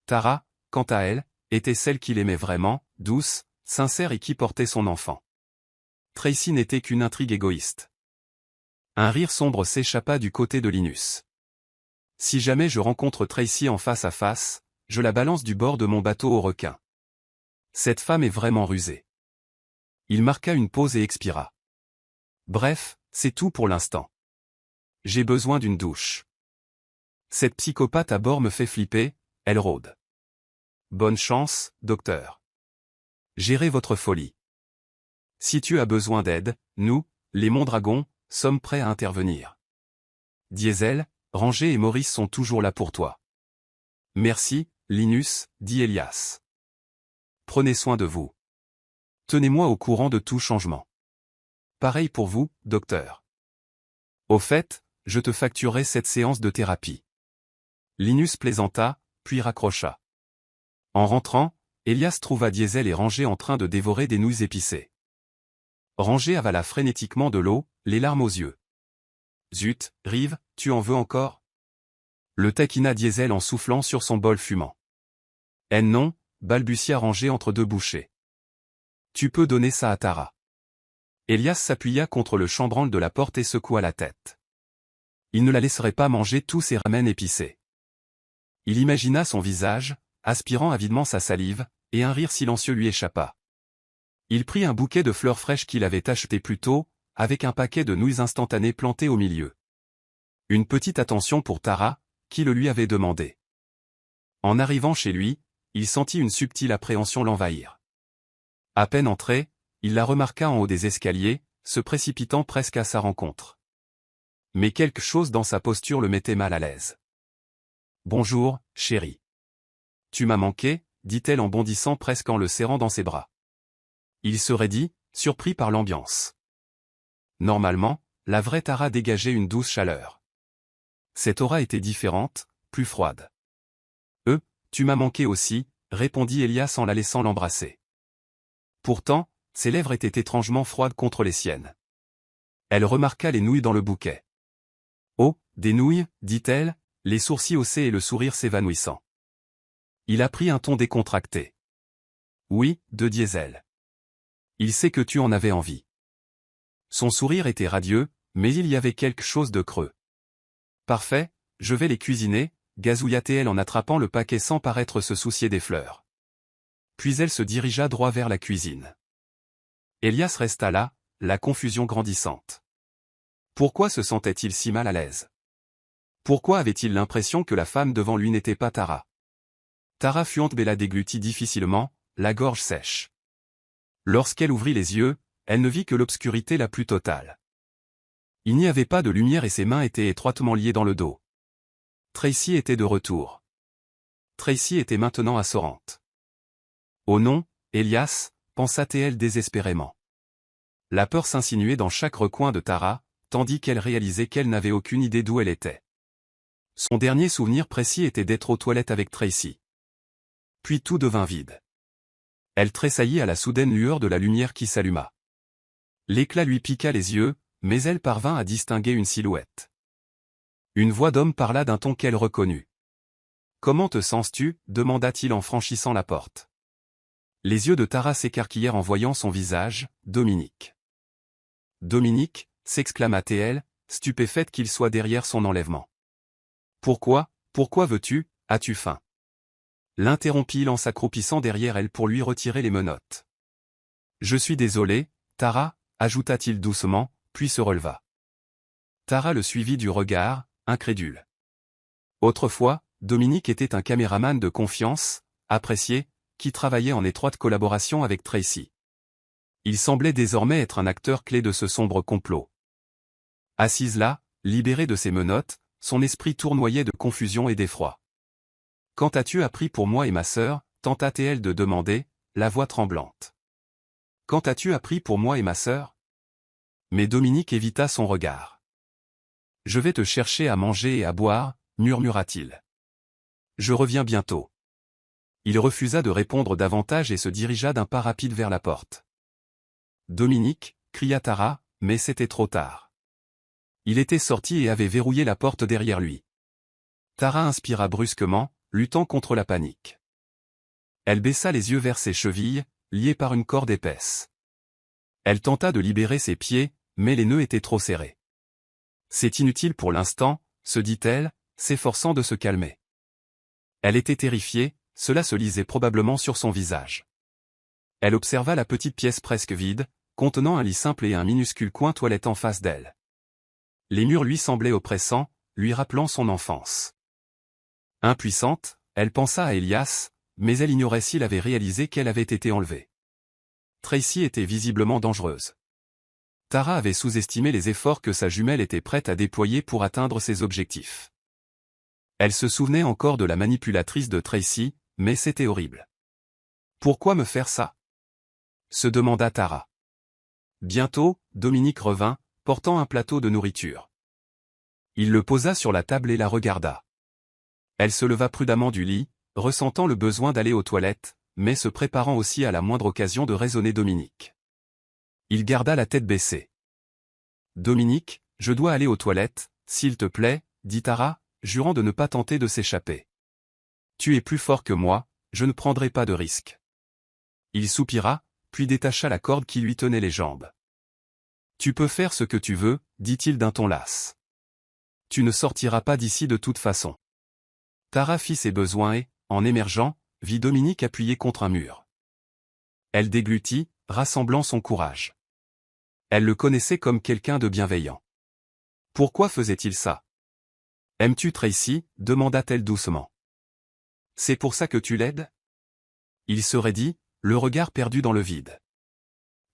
Tara, quant à elle, était celle qu'il aimait vraiment, douce, sincère et qui portait son enfant. Tracy n'était qu'une intrigue égoïste. Un rire sombre s'échappa du côté de Linus. Si jamais je rencontre Tracy en face à face, je la balance du bord de mon bateau au requin. Cette femme est vraiment rusée. Il marqua une pause et expira. Bref, c'est tout pour l'instant. J'ai besoin d'une douche. Cette psychopathe à bord me fait flipper, elle rôde. Bonne chance, docteur. Gérez votre folie. Si tu as besoin d'aide, nous, les Mondragons, sommes prêts à intervenir. Diesel, Rangé et Maurice sont toujours là pour toi. Merci, Linus, dit Elias. Prenez soin de vous. Tenez-moi au courant de tout changement. Pareil pour vous, docteur. Au fait, je te facturerai cette séance de thérapie. Linus plaisanta, puis raccrocha. En rentrant, Elias trouva Diesel et Rangé en train de dévorer des nouilles épicées. Rangé avala frénétiquement de l'eau, les larmes aux yeux. Zut, Rive, tu en veux encore ? Le taquina Diesel en soufflant sur son bol fumant. Non, balbutia Rangé entre deux bouchées. Tu peux donner ça à Tara. Elias s'appuya contre le chambranle de la porte et secoua la tête. Il ne la laisserait pas manger tous ses ramen épicés. Il imagina son visage, aspirant avidement sa salive, et un rire silencieux lui échappa. Il prit un bouquet de fleurs fraîches qu'il avait acheté plus tôt, avec un paquet de nouilles instantanées planté au milieu. Une petite attention pour Tara, qui le lui avait demandé. En arrivant chez lui, il sentit une subtile appréhension l'envahir. À peine entré, il la remarqua en haut des escaliers, se précipitant presque à sa rencontre. Mais quelque chose dans sa posture le mettait mal à l'aise. « Bonjour, chérie. Tu m'as manqué » dit-elle en bondissant presque en le serrant dans ses bras. Il se raidit, surpris par l'ambiance. Normalement, la vraie Tara dégageait une douce chaleur. Cette aura était différente, plus froide. « Tu m'as manqué aussi » répondit Elias en la laissant l'embrasser. Pourtant, ses lèvres étaient étrangement froides contre les siennes. Elle remarqua les nouilles dans le bouquet. « Oh, des nouilles » dit-elle, les sourcils haussés et le sourire s'évanouissant. Il a pris un ton décontracté. « Oui, de diesel. Il sait que tu en avais envie. » Son sourire était radieux, mais il y avait quelque chose de creux. « Parfait, je vais les cuisiner » gazouilla-t-elle en attrapant le paquet sans paraître se soucier des fleurs. Puis elle se dirigea droit vers la cuisine. Elias resta là, la confusion grandissante. Pourquoi se sentait-il si mal à l'aise? Pourquoi avait-il l'impression que la femme devant lui n'était pas Tara? Tara Fuentbella déglutit difficilement, la gorge sèche. Lorsqu'elle ouvrit les yeux, elle ne vit que l'obscurité la plus totale. Il n'y avait pas de lumière et ses mains étaient étroitement liées dans le dos. Tracy était de retour. Tracy était maintenant assourante. Oh non, Elias, pensa-t-elle désespérément. La peur s'insinuait dans chaque recoin de Tara, tandis qu'elle réalisait qu'elle n'avait aucune idée d'où elle était. Son dernier souvenir précis était d'être aux toilettes avec Tracy. Puis tout devint vide. Elle tressaillit à la soudaine lueur de la lumière qui s'alluma. L'éclat lui piqua les yeux, mais elle parvint à distinguer une silhouette. Une voix d'homme parla d'un ton qu'elle reconnut. « Comment te sens-tu » demanda-t-il en franchissant la porte. Les yeux de Tara s'écarquillèrent en voyant son visage, « Dominique. »« Dominique » s'exclama-t-elle, stupéfaite qu'il soit derrière son enlèvement. « Pourquoi veux-tu, as-tu faim » l'interrompit-il en s'accroupissant derrière elle pour lui retirer les menottes. « Je suis désolé, Tara » ajouta-t-il doucement, puis se releva. Tara le suivit du regard, incrédule. Autrefois, Dominique était un caméraman de confiance, apprécié, qui travaillait en étroite collaboration avec Tracy. Il semblait désormais être un acteur clé de ce sombre complot. Assise là, libérée de ses menottes, son esprit tournoyait de confusion et d'effroi. « Quand as-tu appris pour moi et ma sœur » tenta-t-elle de demander, la voix tremblante. « Quand as-tu appris pour moi et ma sœur » Mais Dominique évita son regard. « Je vais te chercher à manger et à boire » murmura-t-il. « Je reviens bientôt. » Il refusa de répondre davantage et se dirigea d'un pas rapide vers la porte. « Dominique » cria Tara, mais c'était trop tard. Il était sorti et avait verrouillé la porte derrière lui. Tara inspira brusquement, luttant contre la panique. Elle baissa les yeux vers ses chevilles, liées par une corde épaisse. Elle tenta de libérer ses pieds, mais les nœuds étaient trop serrés. « C'est inutile pour l'instant » se dit-elle, s'efforçant de se calmer. Elle était terrifiée, cela se lisait probablement sur son visage. Elle observa la petite pièce presque vide, contenant un lit simple et un minuscule coin toilette en face d'elle. Les murs lui semblaient oppressants, lui rappelant son enfance. Impuissante, elle pensa à Elias, mais elle ignorait s'il avait réalisé qu'elle avait été enlevée. Tracy était visiblement dangereuse. Tara avait sous-estimé les efforts que sa jumelle était prête à déployer pour atteindre ses objectifs. Elle se souvenait encore de la manipulatrice de Tracy, mais c'était horrible. « Pourquoi me faire ça ?» se demanda Tara. Bientôt, Dominique revint, portant un plateau de nourriture. Il le posa sur la table et la regarda. Elle se leva prudemment du lit, ressentant le besoin d'aller aux toilettes, mais se préparant aussi à la moindre occasion de raisonner Dominique. Il garda la tête baissée. « Dominique, je dois aller aux toilettes, s'il te plaît, » dit Tara, jurant de ne pas tenter de s'échapper. « Tu es plus fort que moi, je ne prendrai pas de risque. » Il soupira, puis détacha la corde qui lui tenait les jambes. « Tu peux faire ce que tu veux, dit-il d'un ton las. Tu ne sortiras pas d'ici de toute façon. » Tara fit ses besoins et, en émergeant, vit Dominique appuyé contre un mur. Elle déglutit, rassemblant son courage. Elle le connaissait comme quelqu'un de bienveillant. Pourquoi faisait-il ça? Aimes-tu Tracy? Demanda-t-elle doucement. C'est pour ça que tu l'aides? Il se raidit, le regard perdu dans le vide.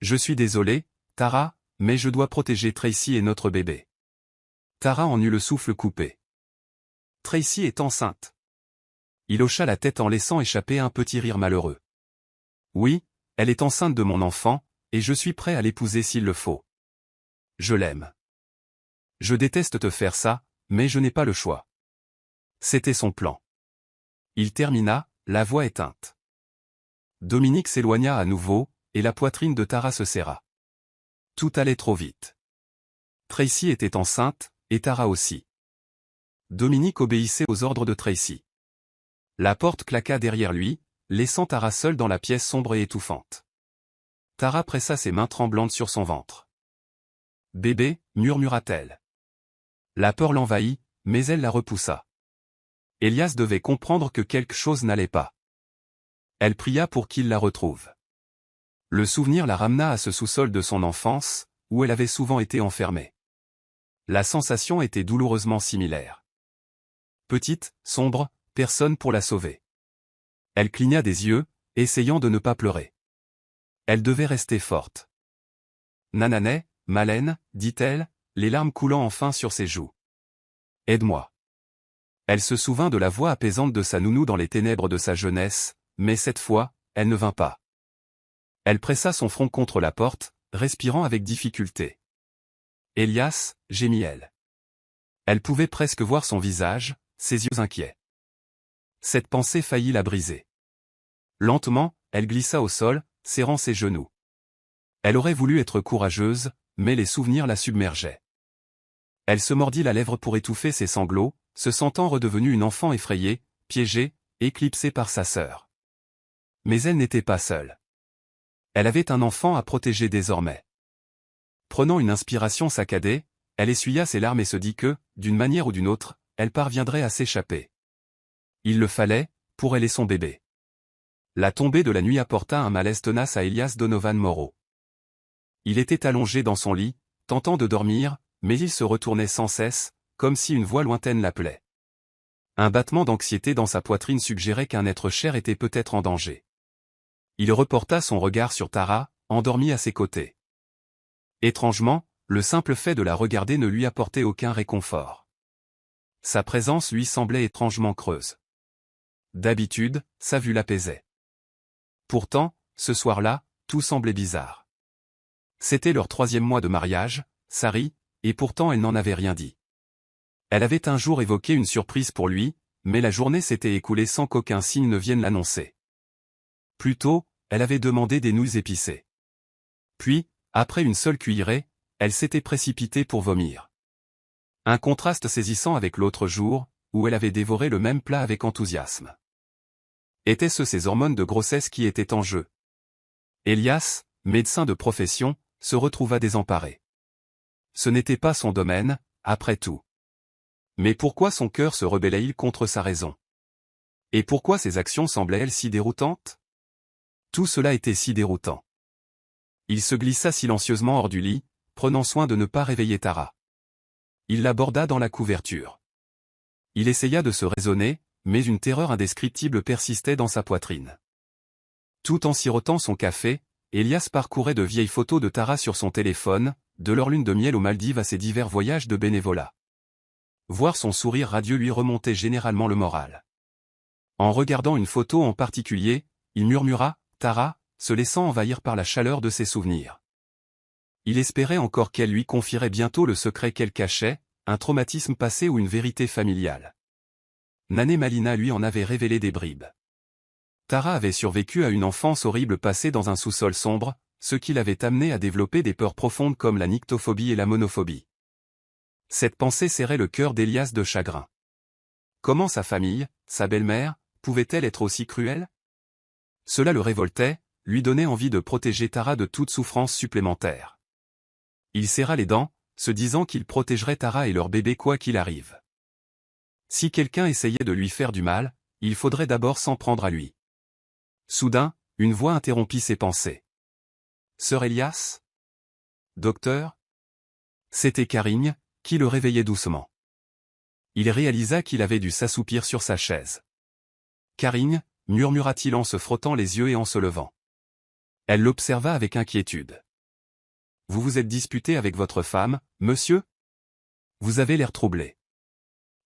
Je suis désolé, Tara, mais je dois protéger Tracy et notre bébé. Tara en eut le souffle coupé. Tracy est enceinte. Il hocha la tête en laissant échapper un petit rire malheureux. Oui, elle est enceinte de mon enfant, et je suis prêt à l'épouser s'il le faut. Je l'aime. Je déteste te faire ça, mais je n'ai pas le choix. C'était son plan. Il termina, la voix éteinte. Dominique s'éloigna à nouveau, et la poitrine de Tara se serra. Tout allait trop vite. Tracy était enceinte, et Tara aussi. Dominique obéissait aux ordres de Tracy. La porte claqua derrière lui, laissant Tara seule dans la pièce sombre et étouffante. Tara pressa ses mains tremblantes sur son ventre. « Bébé » murmura-t-elle. La peur l'envahit, mais elle la repoussa. Elias devait comprendre que quelque chose n'allait pas. Elle pria pour qu'il la retrouve. Le souvenir la ramena à ce sous-sol de son enfance, où elle avait souvent été enfermée. La sensation était douloureusement similaire. Petite, sombre, personne pour la sauver. Elle cligna des yeux, essayant de ne pas pleurer. Elle devait rester forte. Nanané, Malène, dit-elle, les larmes coulant enfin sur ses joues. Aide-moi. Elle se souvint de la voix apaisante de sa nounou dans les ténèbres de sa jeunesse, mais cette fois, elle ne vint pas. Elle pressa son front contre la porte, respirant avec difficulté. Elias, gémit-elle. Elle pouvait presque voir son visage, ses yeux inquiets. Cette pensée faillit la briser. Lentement, elle glissa au sol, serrant ses genoux. Elle aurait voulu être courageuse, mais les souvenirs la submergeaient. Elle se mordit la lèvre pour étouffer ses sanglots, se sentant redevenue une enfant effrayée, piégée, éclipsée par sa sœur. Mais elle n'était pas seule. Elle avait un enfant à protéger désormais. Prenant une inspiration saccadée, elle essuya ses larmes et se dit que, d'une manière ou d'une autre, elle parviendrait à s'échapper. Il le fallait, pour elle et son bébé. La tombée de la nuit apporta un malaise tenace à Elias Donovan Moreau. Il était allongé dans son lit, tentant de dormir, mais il se retournait sans cesse, comme si une voix lointaine l'appelait. Un battement d'anxiété dans sa poitrine suggérait qu'un être cher était peut-être en danger. Il reporta son regard sur Tara, endormie à ses côtés. Étrangement, le simple fait de la regarder ne lui apportait aucun réconfort. Sa présence lui semblait étrangement creuse. D'habitude, sa vue l'apaisait. Pourtant, ce soir-là, tout semblait bizarre. C'était leur 3e mois de mariage, Sari, et pourtant elle n'en avait rien dit. Elle avait un jour évoqué une surprise pour lui, mais la journée s'était écoulée sans qu'aucun signe ne vienne l'annoncer. Plus tôt, elle avait demandé des nouilles épicées. Puis, après une seule cuillerée, elle s'était précipitée pour vomir. Un contraste saisissant avec l'autre jour, où elle avait dévoré le même plat avec enthousiasme. Étaient-ce ces hormones de grossesse qui étaient en jeu? Elias, médecin de profession, se retrouva désemparé. Ce n'était pas son domaine, après tout. Mais pourquoi son cœur se rebellait-il contre sa raison? Et pourquoi ses actions semblaient-elles si déroutantes? Tout cela était si déroutant. Il se glissa silencieusement hors du lit, prenant soin de ne pas réveiller Tara. Il l'aborda dans la couverture. Il essaya de se raisonner, mais une terreur indescriptible persistait dans sa poitrine. Tout en sirotant son café, Elias parcourait de vieilles photos de Tara sur son téléphone, de leur lune de miel aux Maldives à ses divers voyages de bénévolat. Voir son sourire radieux lui remontait généralement le moral. En regardant une photo en particulier, il murmura « Tara », se laissant envahir par la chaleur de ses souvenirs. Il espérait encore qu'elle lui confierait bientôt le secret qu'elle cachait, un traumatisme passé ou une vérité familiale. Nané Malina lui en avait révélé des bribes. Tara avait survécu à une enfance horrible passée dans un sous-sol sombre, ce qui l'avait amené à développer des peurs profondes comme la nyctophobie et la monophobie. Cette pensée serrait le cœur d'Elias de chagrin. Comment sa famille, sa belle-mère, pouvait-elle être aussi cruelle? Cela le révoltait, lui donnait envie de protéger Tara de toute souffrance supplémentaire. Il serra les dents, se disant qu'il protégerait Tara et leur bébé quoi qu'il arrive. Si quelqu'un essayait de lui faire du mal, il faudrait d'abord s'en prendre à lui. Soudain, une voix interrompit ses pensées. « Sœur Elias ? Docteur ?» C'était Karine, qui le réveillait doucement. Il réalisa qu'il avait dû s'assoupir sur sa chaise. « Karine » murmura-t-il en se frottant les yeux et en se levant. Elle l'observa avec inquiétude. « Vous vous êtes disputé avec votre femme, monsieur ? Vous avez l'air troublé. »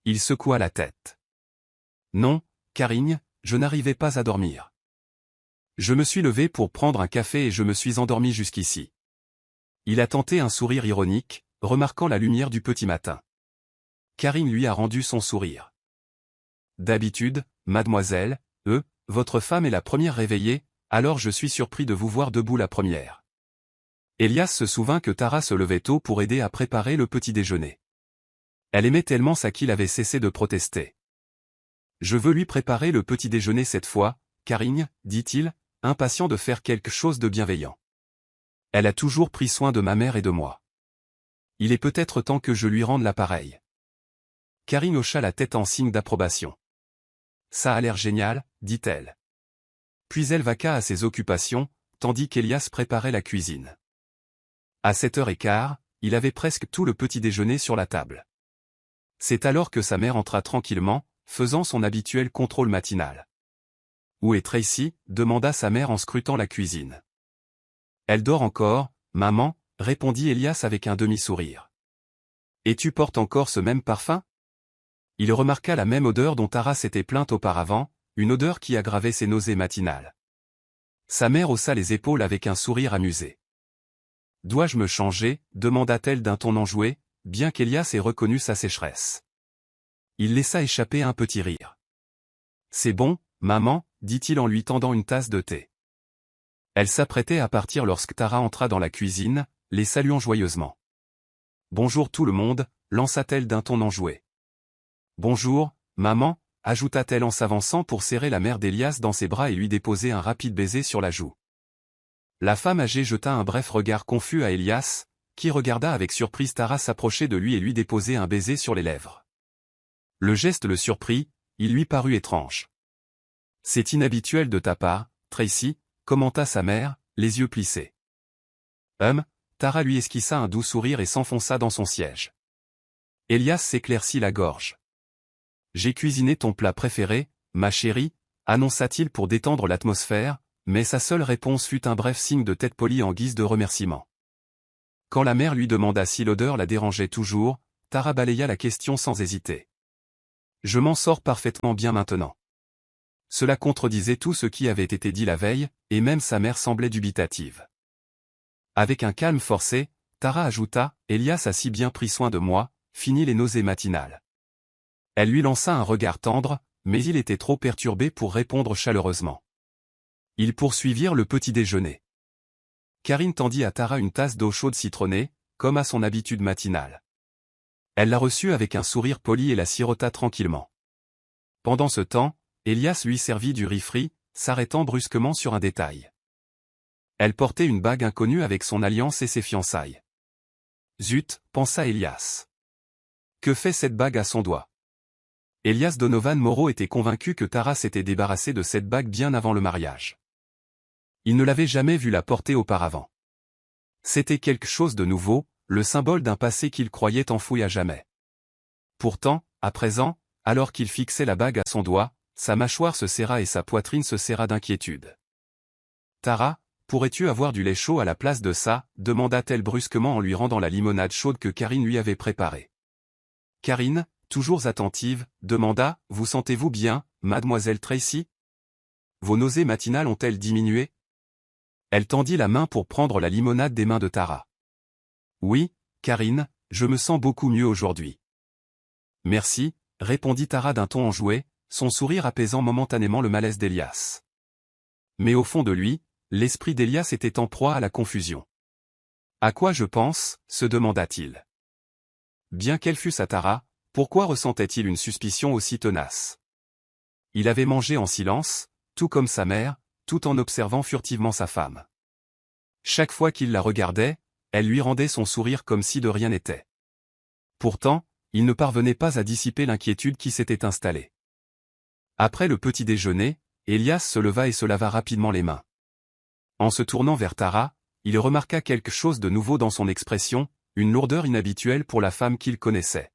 Il secoua la tête. « Non, Karine, je n'arrivais pas à dormir. Je me suis levé pour prendre un café et je me suis endormi jusqu'ici. » Il a tenté un sourire ironique, remarquant la lumière du petit matin. Karine lui a rendu son sourire. « D'habitude, mademoiselle, votre femme est la première réveillée, alors je suis surpris de vous voir debout la première. » Elias se souvint que Tara se levait tôt pour aider à préparer le petit déjeuner. Elle aimait tellement ça qu'il avait cessé de protester. « Je veux lui préparer le petit déjeuner cette fois, Karine, dit-il, impatient de faire quelque chose de bienveillant. Elle a toujours pris soin de ma mère et de moi. Il est peut-être temps que je lui rende l'appareil. » Karine hocha la tête en signe d'approbation. « Ça a l'air génial, dit-elle. » Puis elle vaqua à ses occupations, tandis qu'Elias préparait la cuisine. À 7h15, il avait presque tout le petit déjeuner sur la table. C'est alors que sa mère entra tranquillement, faisant son habituel contrôle matinal. « Où est Tracy ?» demanda sa mère en scrutant la cuisine. « Elle dort encore, maman » répondit Elias avec un demi-sourire. « Et tu portes encore ce même parfum ?» Il remarqua la même odeur dont Tara s'était plainte auparavant, une odeur qui aggravait ses nausées matinales. Sa mère haussa les épaules avec un sourire amusé. « Dois-je me changer ?» demanda-t-elle d'un ton enjoué, bien qu'Elias ait reconnu sa sécheresse. Il laissa échapper un petit rire. « C'est bon, maman » dit-il en lui tendant une tasse de thé. Elle s'apprêtait à partir lorsque Tara entra dans la cuisine, les saluant joyeusement. « Bonjour tout le monde » lança-t-elle d'un ton enjoué. « Bonjour, maman » ajouta-t-elle en s'avançant pour serrer la mère d'Elias dans ses bras et lui déposer un rapide baiser sur la joue. La femme âgée jeta un bref regard confus à Elias, qui regarda avec surprise Tara s'approcher de lui et lui déposer un baiser sur les lèvres. Le geste le surprit, il lui parut étrange. « C'est inhabituel de ta part, Tracy » commenta sa mère, les yeux plissés. Tara lui esquissa un doux sourire et s'enfonça dans son siège. Elias s'éclaircit la gorge. « J'ai cuisiné ton plat préféré, ma chérie » annonça-t-il pour détendre l'atmosphère, mais sa seule réponse fut un bref signe de tête polie en guise de remerciement. Quand la mère lui demanda si l'odeur la dérangeait toujours, Tara balaya la question sans hésiter. « Je m'en sors parfaitement bien maintenant. » Cela contredisait tout ce qui avait été dit la veille, et même sa mère semblait dubitative. Avec un calme forcé, Tara ajouta « Elias a si bien pris soin de moi, fini les nausées matinales. » Elle lui lança un regard tendre, mais il était trop perturbé pour répondre chaleureusement. Ils poursuivirent le petit déjeuner. Karine tendit à Tara une tasse d'eau chaude citronnée, comme à son habitude matinale. Elle la reçut avec un sourire poli et la sirota tranquillement. Pendant ce temps, Elias lui servit du riz frit, s'arrêtant brusquement sur un détail. Elle portait une bague inconnue avec son alliance et ses fiançailles. Zut, pensa Elias. Que fait cette bague à son doigt? Elias Donovan Moreau était convaincu que Tara s'était débarrassée de cette bague bien avant le mariage. Il ne l'avait jamais vue la porter auparavant. C'était quelque chose de nouveau, le symbole d'un passé qu'il croyait enfoui à jamais. Pourtant, à présent, alors qu'il fixait la bague à son doigt, sa mâchoire se serra et sa poitrine se serra d'inquiétude. « Tara, pourrais-tu avoir du lait chaud à la place de ça ?» demanda-t-elle brusquement en lui rendant la limonade chaude que Karine lui avait préparée. Karine, toujours attentive, demanda « Vous sentez-vous bien, mademoiselle Tracy? Vos nausées matinales ont-elles diminué ?» Elle tendit la main pour prendre la limonade des mains de Tara. « Oui, Karine, je me sens beaucoup mieux aujourd'hui. »« Merci », répondit Tara d'un ton enjoué, son sourire apaisant momentanément le malaise d'Elias. Mais au fond de lui, l'esprit d'Elias était en proie à la confusion. « À quoi je pense ?» se demanda-t-il. Bien qu'elle fût sa Tara, pourquoi ressentait-il une suspicion aussi tenace? Il avait mangé en silence, tout comme sa mère, tout en observant furtivement sa femme. Chaque fois qu'il la regardait, elle lui rendait son sourire comme si de rien n'était. Pourtant, il ne parvenait pas à dissiper l'inquiétude qui s'était installée. Après le petit déjeuner, Elias se leva et se lava rapidement les mains. En se tournant vers Tara, il remarqua quelque chose de nouveau dans son expression, une lourdeur inhabituelle pour la femme qu'il connaissait.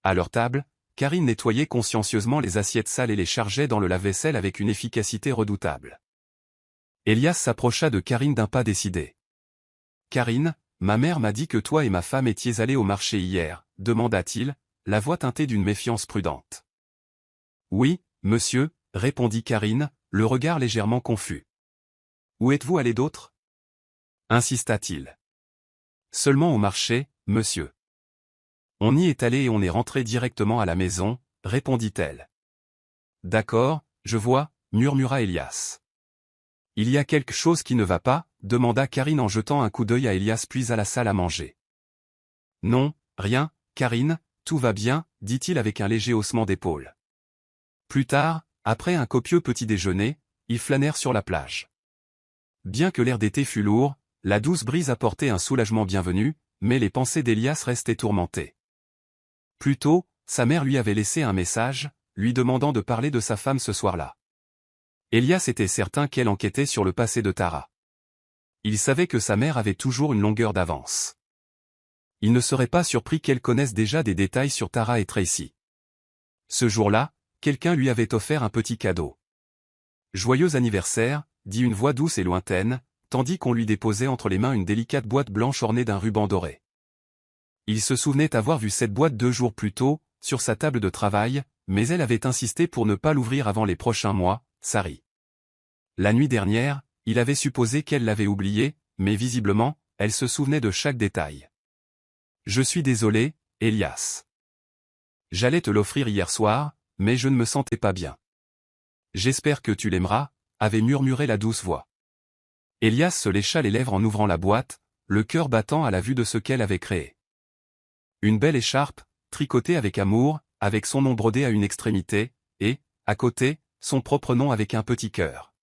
À leur table, Karine nettoyait consciencieusement les assiettes sales et les chargeait dans le lave-vaisselle avec une efficacité redoutable. Elias s'approcha de Karine d'un pas décidé. « Karine, ma mère m'a dit que toi et ma femme étiez allés au marché hier, » demanda-t-il, la voix teintée d'une méfiance prudente. « Oui, monsieur, » répondit Karine, le regard légèrement confus. « Où êtes-vous allés d'autre » insista-t-il. « Seulement au marché, monsieur. » « On y est allé et on est rentré directement à la maison, » répondit-elle. « D'accord, je vois, » murmura Elias. « Il y a quelque chose qui ne va pas » demanda Karine en jetant un coup d'œil à Elias puis à la salle à manger. « Non, rien, Karine, tout va bien, » dit-il avec un léger haussement d'épaule. Plus tard, après un copieux petit déjeuner, ils flânèrent sur la plage. Bien que l'air d'été fût lourd, la douce brise apportait un soulagement bienvenu, mais les pensées d'Elias restaient tourmentées. Plus tôt, sa mère lui avait laissé un message, lui demandant de parler de sa femme ce soir-là. Elias était certain qu'elle enquêtait sur le passé de Tara. Il savait que sa mère avait toujours une longueur d'avance. Il ne serait pas surpris qu'elle connaisse déjà des détails sur Tara et Tracy. Ce jour-là, quelqu'un lui avait offert un petit cadeau. « Joyeux anniversaire », dit une voix douce et lointaine, tandis qu'on lui déposait entre les mains une délicate boîte blanche ornée d'un ruban doré. Il se souvenait avoir vu cette boîte 2 jours plus tôt, sur sa table de travail, mais elle avait insisté pour ne pas l'ouvrir avant les prochains mois, Sari. La nuit dernière, il avait supposé qu'elle l'avait oubliée, mais visiblement, elle se souvenait de chaque détail. « Je suis désolé, Elias. J'allais te l'offrir hier soir, mais je ne me sentais pas bien. J'espère que tu l'aimeras » avait murmuré la douce voix. Elias se lécha les lèvres en ouvrant la boîte, le cœur battant à la vue de ce qu'elle avait créé. Une belle écharpe, tricotée avec amour, avec son nom brodé à une extrémité, et, à côté, son propre nom avec un petit cœur.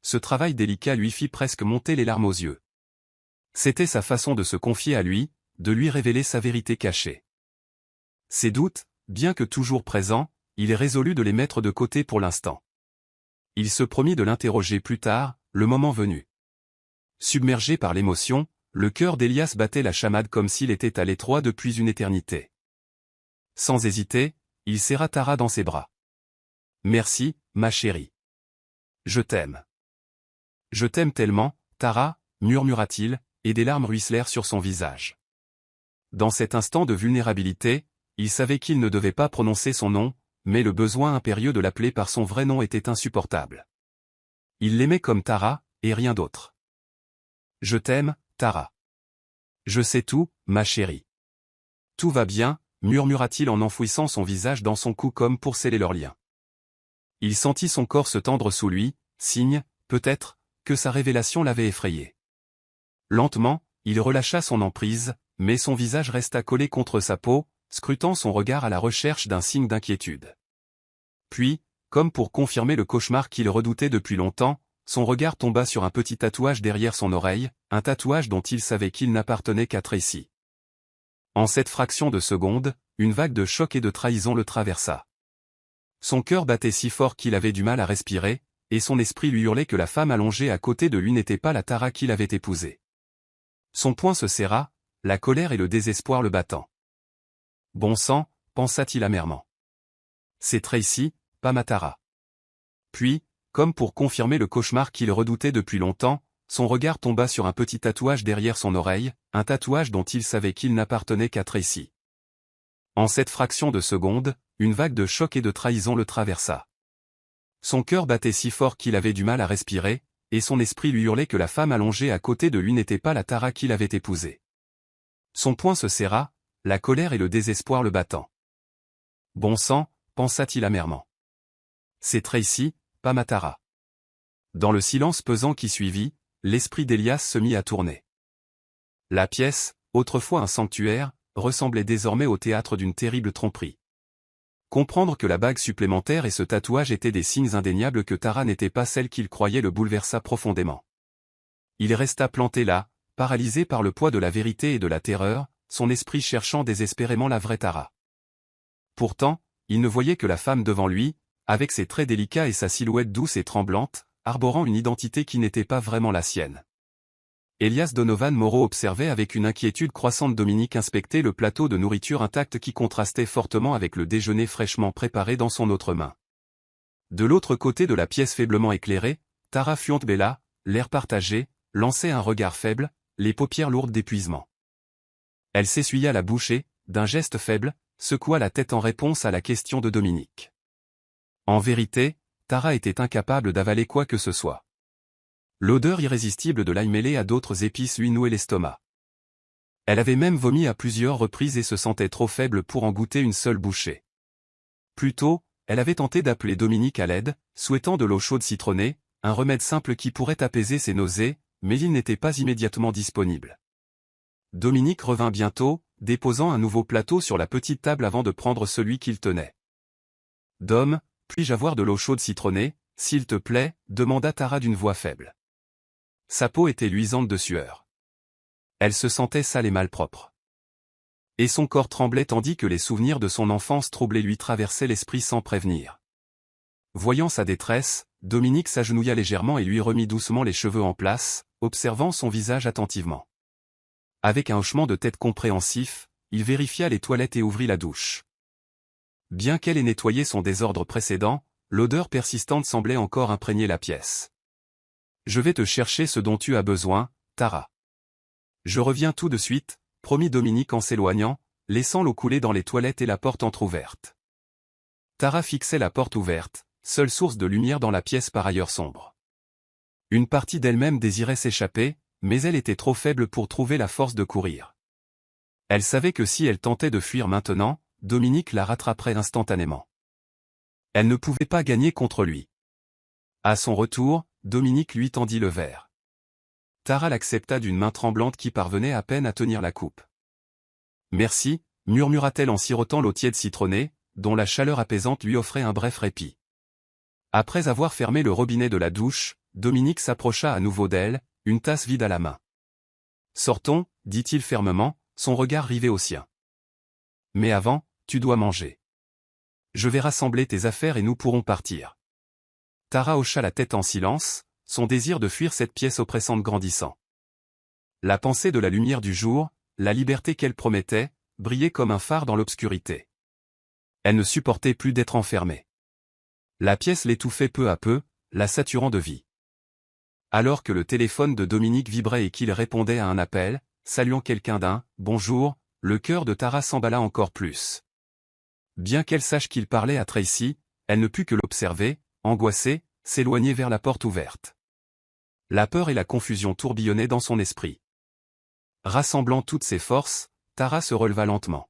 Ce travail délicat lui fit presque monter les larmes aux yeux. C'était sa façon de se confier à lui, de lui révéler sa vérité cachée. Ses doutes, bien que toujours présents, il résolut de les mettre de côté pour l'instant. Il se promit de l'interroger plus tard, le moment venu. Submergé par l'émotion, le cœur d'Elias battait la chamade comme s'il était à l'étroit depuis une éternité. Sans hésiter, il serra Tara dans ses bras. « Merci, ma chérie. Je t'aime. Je t'aime tellement, Tara, » murmura-t-il, et des larmes ruisselèrent sur son visage. Dans cet instant de vulnérabilité, il savait qu'il ne devait pas prononcer son nom, mais le besoin impérieux de l'appeler par son vrai nom était insupportable. Il l'aimait comme Tara, et rien d'autre. « Je t'aime, Tara. Je sais tout, ma chérie. Tout va bien, » murmura-t-il en enfouissant son visage dans son cou comme pour sceller leur lien. Il sentit son corps se tendre sous lui, signe, peut-être, que sa révélation l'avait effrayé. Lentement, il relâcha son emprise, mais son visage resta collé contre sa peau, scrutant son regard à la recherche d'un signe d'inquiétude. Puis, comme pour confirmer le cauchemar qu'il redoutait depuis longtemps, son regard tomba sur un petit tatouage derrière son oreille, un tatouage dont il savait qu'il n'appartenait qu'à Tracy. En cette fraction de seconde, une vague de choc et de trahison le traversa. Son cœur battait si fort qu'il avait du mal à respirer, et son esprit lui hurlait que la femme allongée à côté de lui n'était pas la Tara qu'il avait épousée. Son poing se serra, la colère et le désespoir le battant. « Bon sang, » pensa-t-il amèrement. « C'est Tracy, pas ma Tara. » Puis, comme pour confirmer le cauchemar qu'il redoutait depuis longtemps, son regard tomba sur un petit tatouage derrière son oreille, un tatouage dont il savait qu'il n'appartenait qu'à Tracy. En cette fraction de seconde, une vague de choc et de trahison le traversa. Son cœur battait si fort qu'il avait du mal à respirer, et son esprit lui hurlait que la femme allongée à côté de lui n'était pas la Tara qu'il avait épousée. Son poing se serra, la colère et le désespoir le battant. « Bon sang, » pensa-t-il amèrement. « C'est Tracy, pas ma Tara. » Dans le silence pesant qui suivit, l'esprit d'Elias se mit à tourner. La pièce, autrefois un sanctuaire, ressemblait désormais au théâtre d'une terrible tromperie. Comprendre que la bague supplémentaire et ce tatouage étaient des signes indéniables que Tara n'était pas celle qu'il croyait le bouleversa profondément. Il resta planté là, paralysé par le poids de la vérité et de la terreur, son esprit cherchant désespérément la vraie Tara. Pourtant, il ne voyait que la femme devant lui, avec ses traits délicats et sa silhouette douce et tremblante, arborant une identité qui n'était pas vraiment la sienne. Elias Donovan Moreau observait avec une inquiétude croissante Dominique inspecter le plateau de nourriture intact qui contrastait fortement avec le déjeuner fraîchement préparé dans son autre main. De l'autre côté de la pièce faiblement éclairée, Tara Fiontbella, l'air partagé, lançait un regard faible, les paupières lourdes d'épuisement. Elle s'essuya la bouche et, d'un geste faible, secoua la tête en réponse à la question de Dominique. En vérité, Tara était incapable d'avaler quoi que ce soit. L'odeur irrésistible de l'ail mêlé à d'autres épices lui nouait l'estomac. Elle avait même vomi à plusieurs reprises et se sentait trop faible pour en goûter une seule bouchée. Plus tôt, elle avait tenté d'appeler Dominique à l'aide, souhaitant de l'eau chaude citronnée, un remède simple qui pourrait apaiser ses nausées, mais il n'était pas immédiatement disponible. Dominique revint bientôt, déposant un nouveau plateau sur la petite table avant de prendre celui qu'il tenait. « Dom, puis-je avoir de l'eau chaude citronnée, s'il te plaît » demanda Tara d'une voix faible. Sa peau était luisante de sueur. Elle se sentait sale et malpropre. Et son corps tremblait tandis que les souvenirs de son enfance troublée lui traversaient l'esprit sans prévenir. Voyant sa détresse, Dominique s'agenouilla légèrement et lui remit doucement les cheveux en place, observant son visage attentivement. Avec un hochement de tête compréhensif, il vérifia les toilettes et ouvrit la douche. Bien qu'elle ait nettoyé son désordre précédent, l'odeur persistante semblait encore imprégner la pièce. « Je vais te chercher ce dont tu as besoin, Tara. »« Je reviens tout de suite », promit Dominique en s'éloignant, laissant l'eau couler dans les toilettes et la porte entr'ouverte. Tara fixait la porte ouverte, seule source de lumière dans la pièce par ailleurs sombre. Une partie d'elle-même désirait s'échapper, mais elle était trop faible pour trouver la force de courir. Elle savait que si elle tentait de fuir maintenant, Dominique la rattraperait instantanément. Elle ne pouvait pas gagner contre lui. À son retour, Dominique lui tendit le verre. Tara l'accepta d'une main tremblante qui parvenait à peine à tenir la coupe. « Merci » murmura-t-elle en sirotant l'eau tiède citronnée, dont la chaleur apaisante lui offrait un bref répit. Après avoir fermé le robinet de la douche, Dominique s'approcha à nouveau d'elle, une tasse vide à la main. « Sortons » dit-il fermement, son regard rivé au sien. « Mais avant, tu dois manger. Je vais rassembler tes affaires et nous pourrons partir. » Tara hocha la tête en silence, son désir de fuir cette pièce oppressante grandissant. La pensée de la lumière du jour, la liberté qu'elle promettait, brillait comme un phare dans l'obscurité. Elle ne supportait plus d'être enfermée. La pièce l'étouffait peu à peu, la saturant de vie. Alors que le téléphone de Dominique vibrait et qu'il répondait à un appel, saluant quelqu'un d'un « bonjour », le cœur de Tara s'emballa encore plus. Bien qu'elle sache qu'il parlait à Tracy, elle ne put que l'observer, angoissée, s'éloigner vers la porte ouverte. La peur et la confusion tourbillonnaient dans son esprit. Rassemblant toutes ses forces, Tara se releva lentement.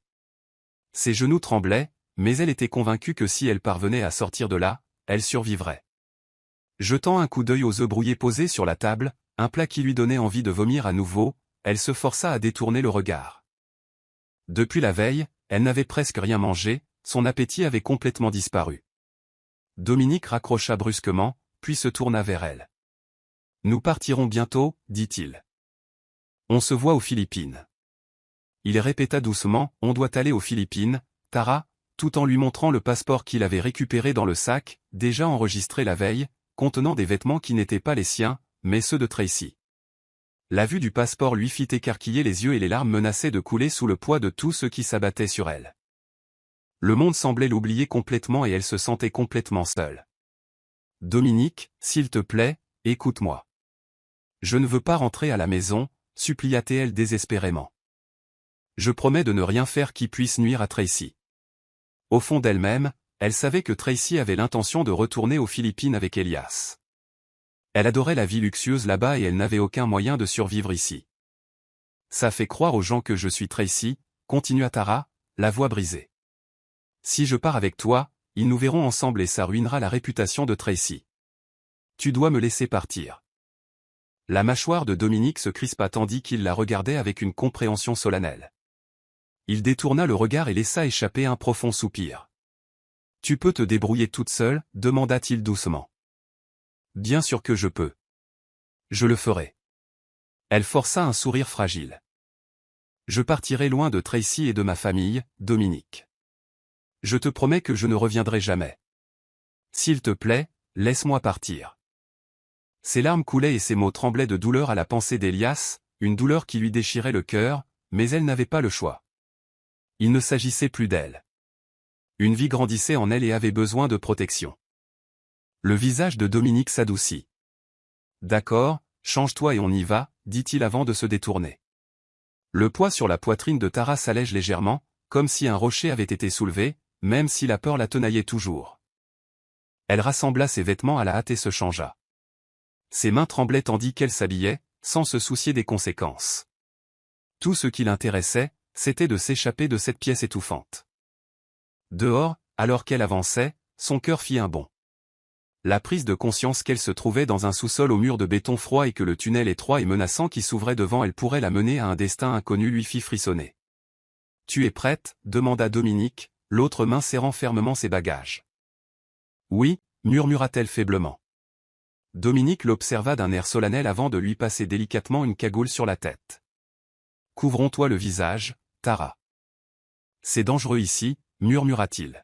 Ses genoux tremblaient, mais elle était convaincue que si elle parvenait à sortir de là, elle survivrait. Jetant un coup d'œil aux œufs brouillés posés sur la table, un plat qui lui donnait envie de vomir à nouveau, elle se força à détourner le regard. Depuis la veille, elle n'avait presque rien mangé, son appétit avait complètement disparu. Dominique raccrocha brusquement, puis se tourna vers elle. « Nous partirons bientôt, dit-il. On se voit aux Philippines. » Il répéta doucement, « On doit aller aux Philippines, Tara », tout en lui montrant le passeport qu'il avait récupéré dans le sac, déjà enregistré la veille, contenant des vêtements qui n'étaient pas les siens, mais ceux de Tracy. La vue du passeport lui fit écarquiller les yeux et les larmes menaçaient de couler sous le poids de tout ce qui s'abattait sur elle. Le monde semblait l'oublier complètement et elle se sentait complètement seule. « Dominique, s'il te plaît, écoute-moi. Je ne veux pas rentrer à la maison, » supplia-t-elle désespérément. « Je promets de ne rien faire qui puisse nuire à Tracy. » Au fond d'elle-même, elle savait que Tracy avait l'intention de retourner aux Philippines avec Elias. Elle adorait la vie luxueuse là-bas et elle n'avait aucun moyen de survivre ici. « Ça fait croire aux gens que je suis Tracy », continua Tara, la voix brisée. « Si je pars avec toi, ils nous verront ensemble et ça ruinera la réputation de Tracy. Tu dois me laisser partir. » La mâchoire de Dominique se crispa tandis qu'il la regardait avec une compréhension solennelle. Il détourna le regard et laissa échapper un profond soupir. Tu peux te débrouiller toute seule, demanda-t-il doucement. Bien sûr que je peux. Je le ferai. Elle força un sourire fragile. Je partirai loin de Tracy et de ma famille, Dominique. Je te promets que je ne reviendrai jamais. S'il te plaît, laisse-moi partir. Ses larmes coulaient et ses mots tremblaient de douleur à la pensée d'Elias, une douleur qui lui déchirait le cœur, mais elle n'avait pas le choix. Il ne s'agissait plus d'elle. Une vie grandissait en elle et avait besoin de protection. Le visage de Dominique s'adoucit. D'accord, change-toi et on y va, dit-il avant de se détourner. Le poids sur la poitrine de Tara s'allège légèrement, comme si un rocher avait été soulevé, même si la peur la tenaillait toujours. Elle rassembla ses vêtements à la hâte et se changea. Ses mains tremblaient tandis qu'elle s'habillait, sans se soucier des conséquences. Tout ce qui l'intéressait, c'était de s'échapper de cette pièce étouffante. Dehors, alors qu'elle avançait, son cœur fit un bond. La prise de conscience qu'elle se trouvait dans un sous-sol au mur de béton froid et que le tunnel étroit et menaçant qui s'ouvrait devant elle pourrait la mener à un destin inconnu lui fit frissonner. « Tu es prête ?» demanda Dominique, l'autre main serrant fermement ses bagages. « Oui » murmura-t-elle faiblement. Dominique l'observa d'un air solennel avant de lui passer délicatement une cagoule sur la tête. « Couvrons-toi le visage, Tara. »« C'est dangereux ici » murmura-t-il.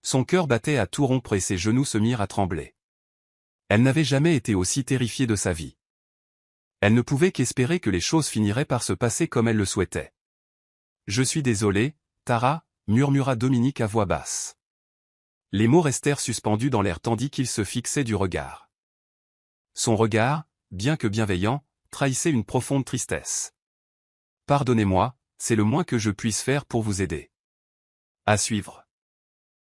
Son cœur battait à tout rompre et ses genoux se mirent à trembler. Elle n'avait jamais été aussi terrifiée de sa vie. Elle ne pouvait qu'espérer que les choses finiraient par se passer comme elle le souhaitait. « Je suis désolé, Tara » murmura Dominique à voix basse. Les mots restèrent suspendus dans l'air tandis qu'il se fixait du regard. Son regard, bien que bienveillant, trahissait une profonde tristesse. « Pardonnez-moi, c'est le moins que je puisse faire pour vous aider. » À suivre.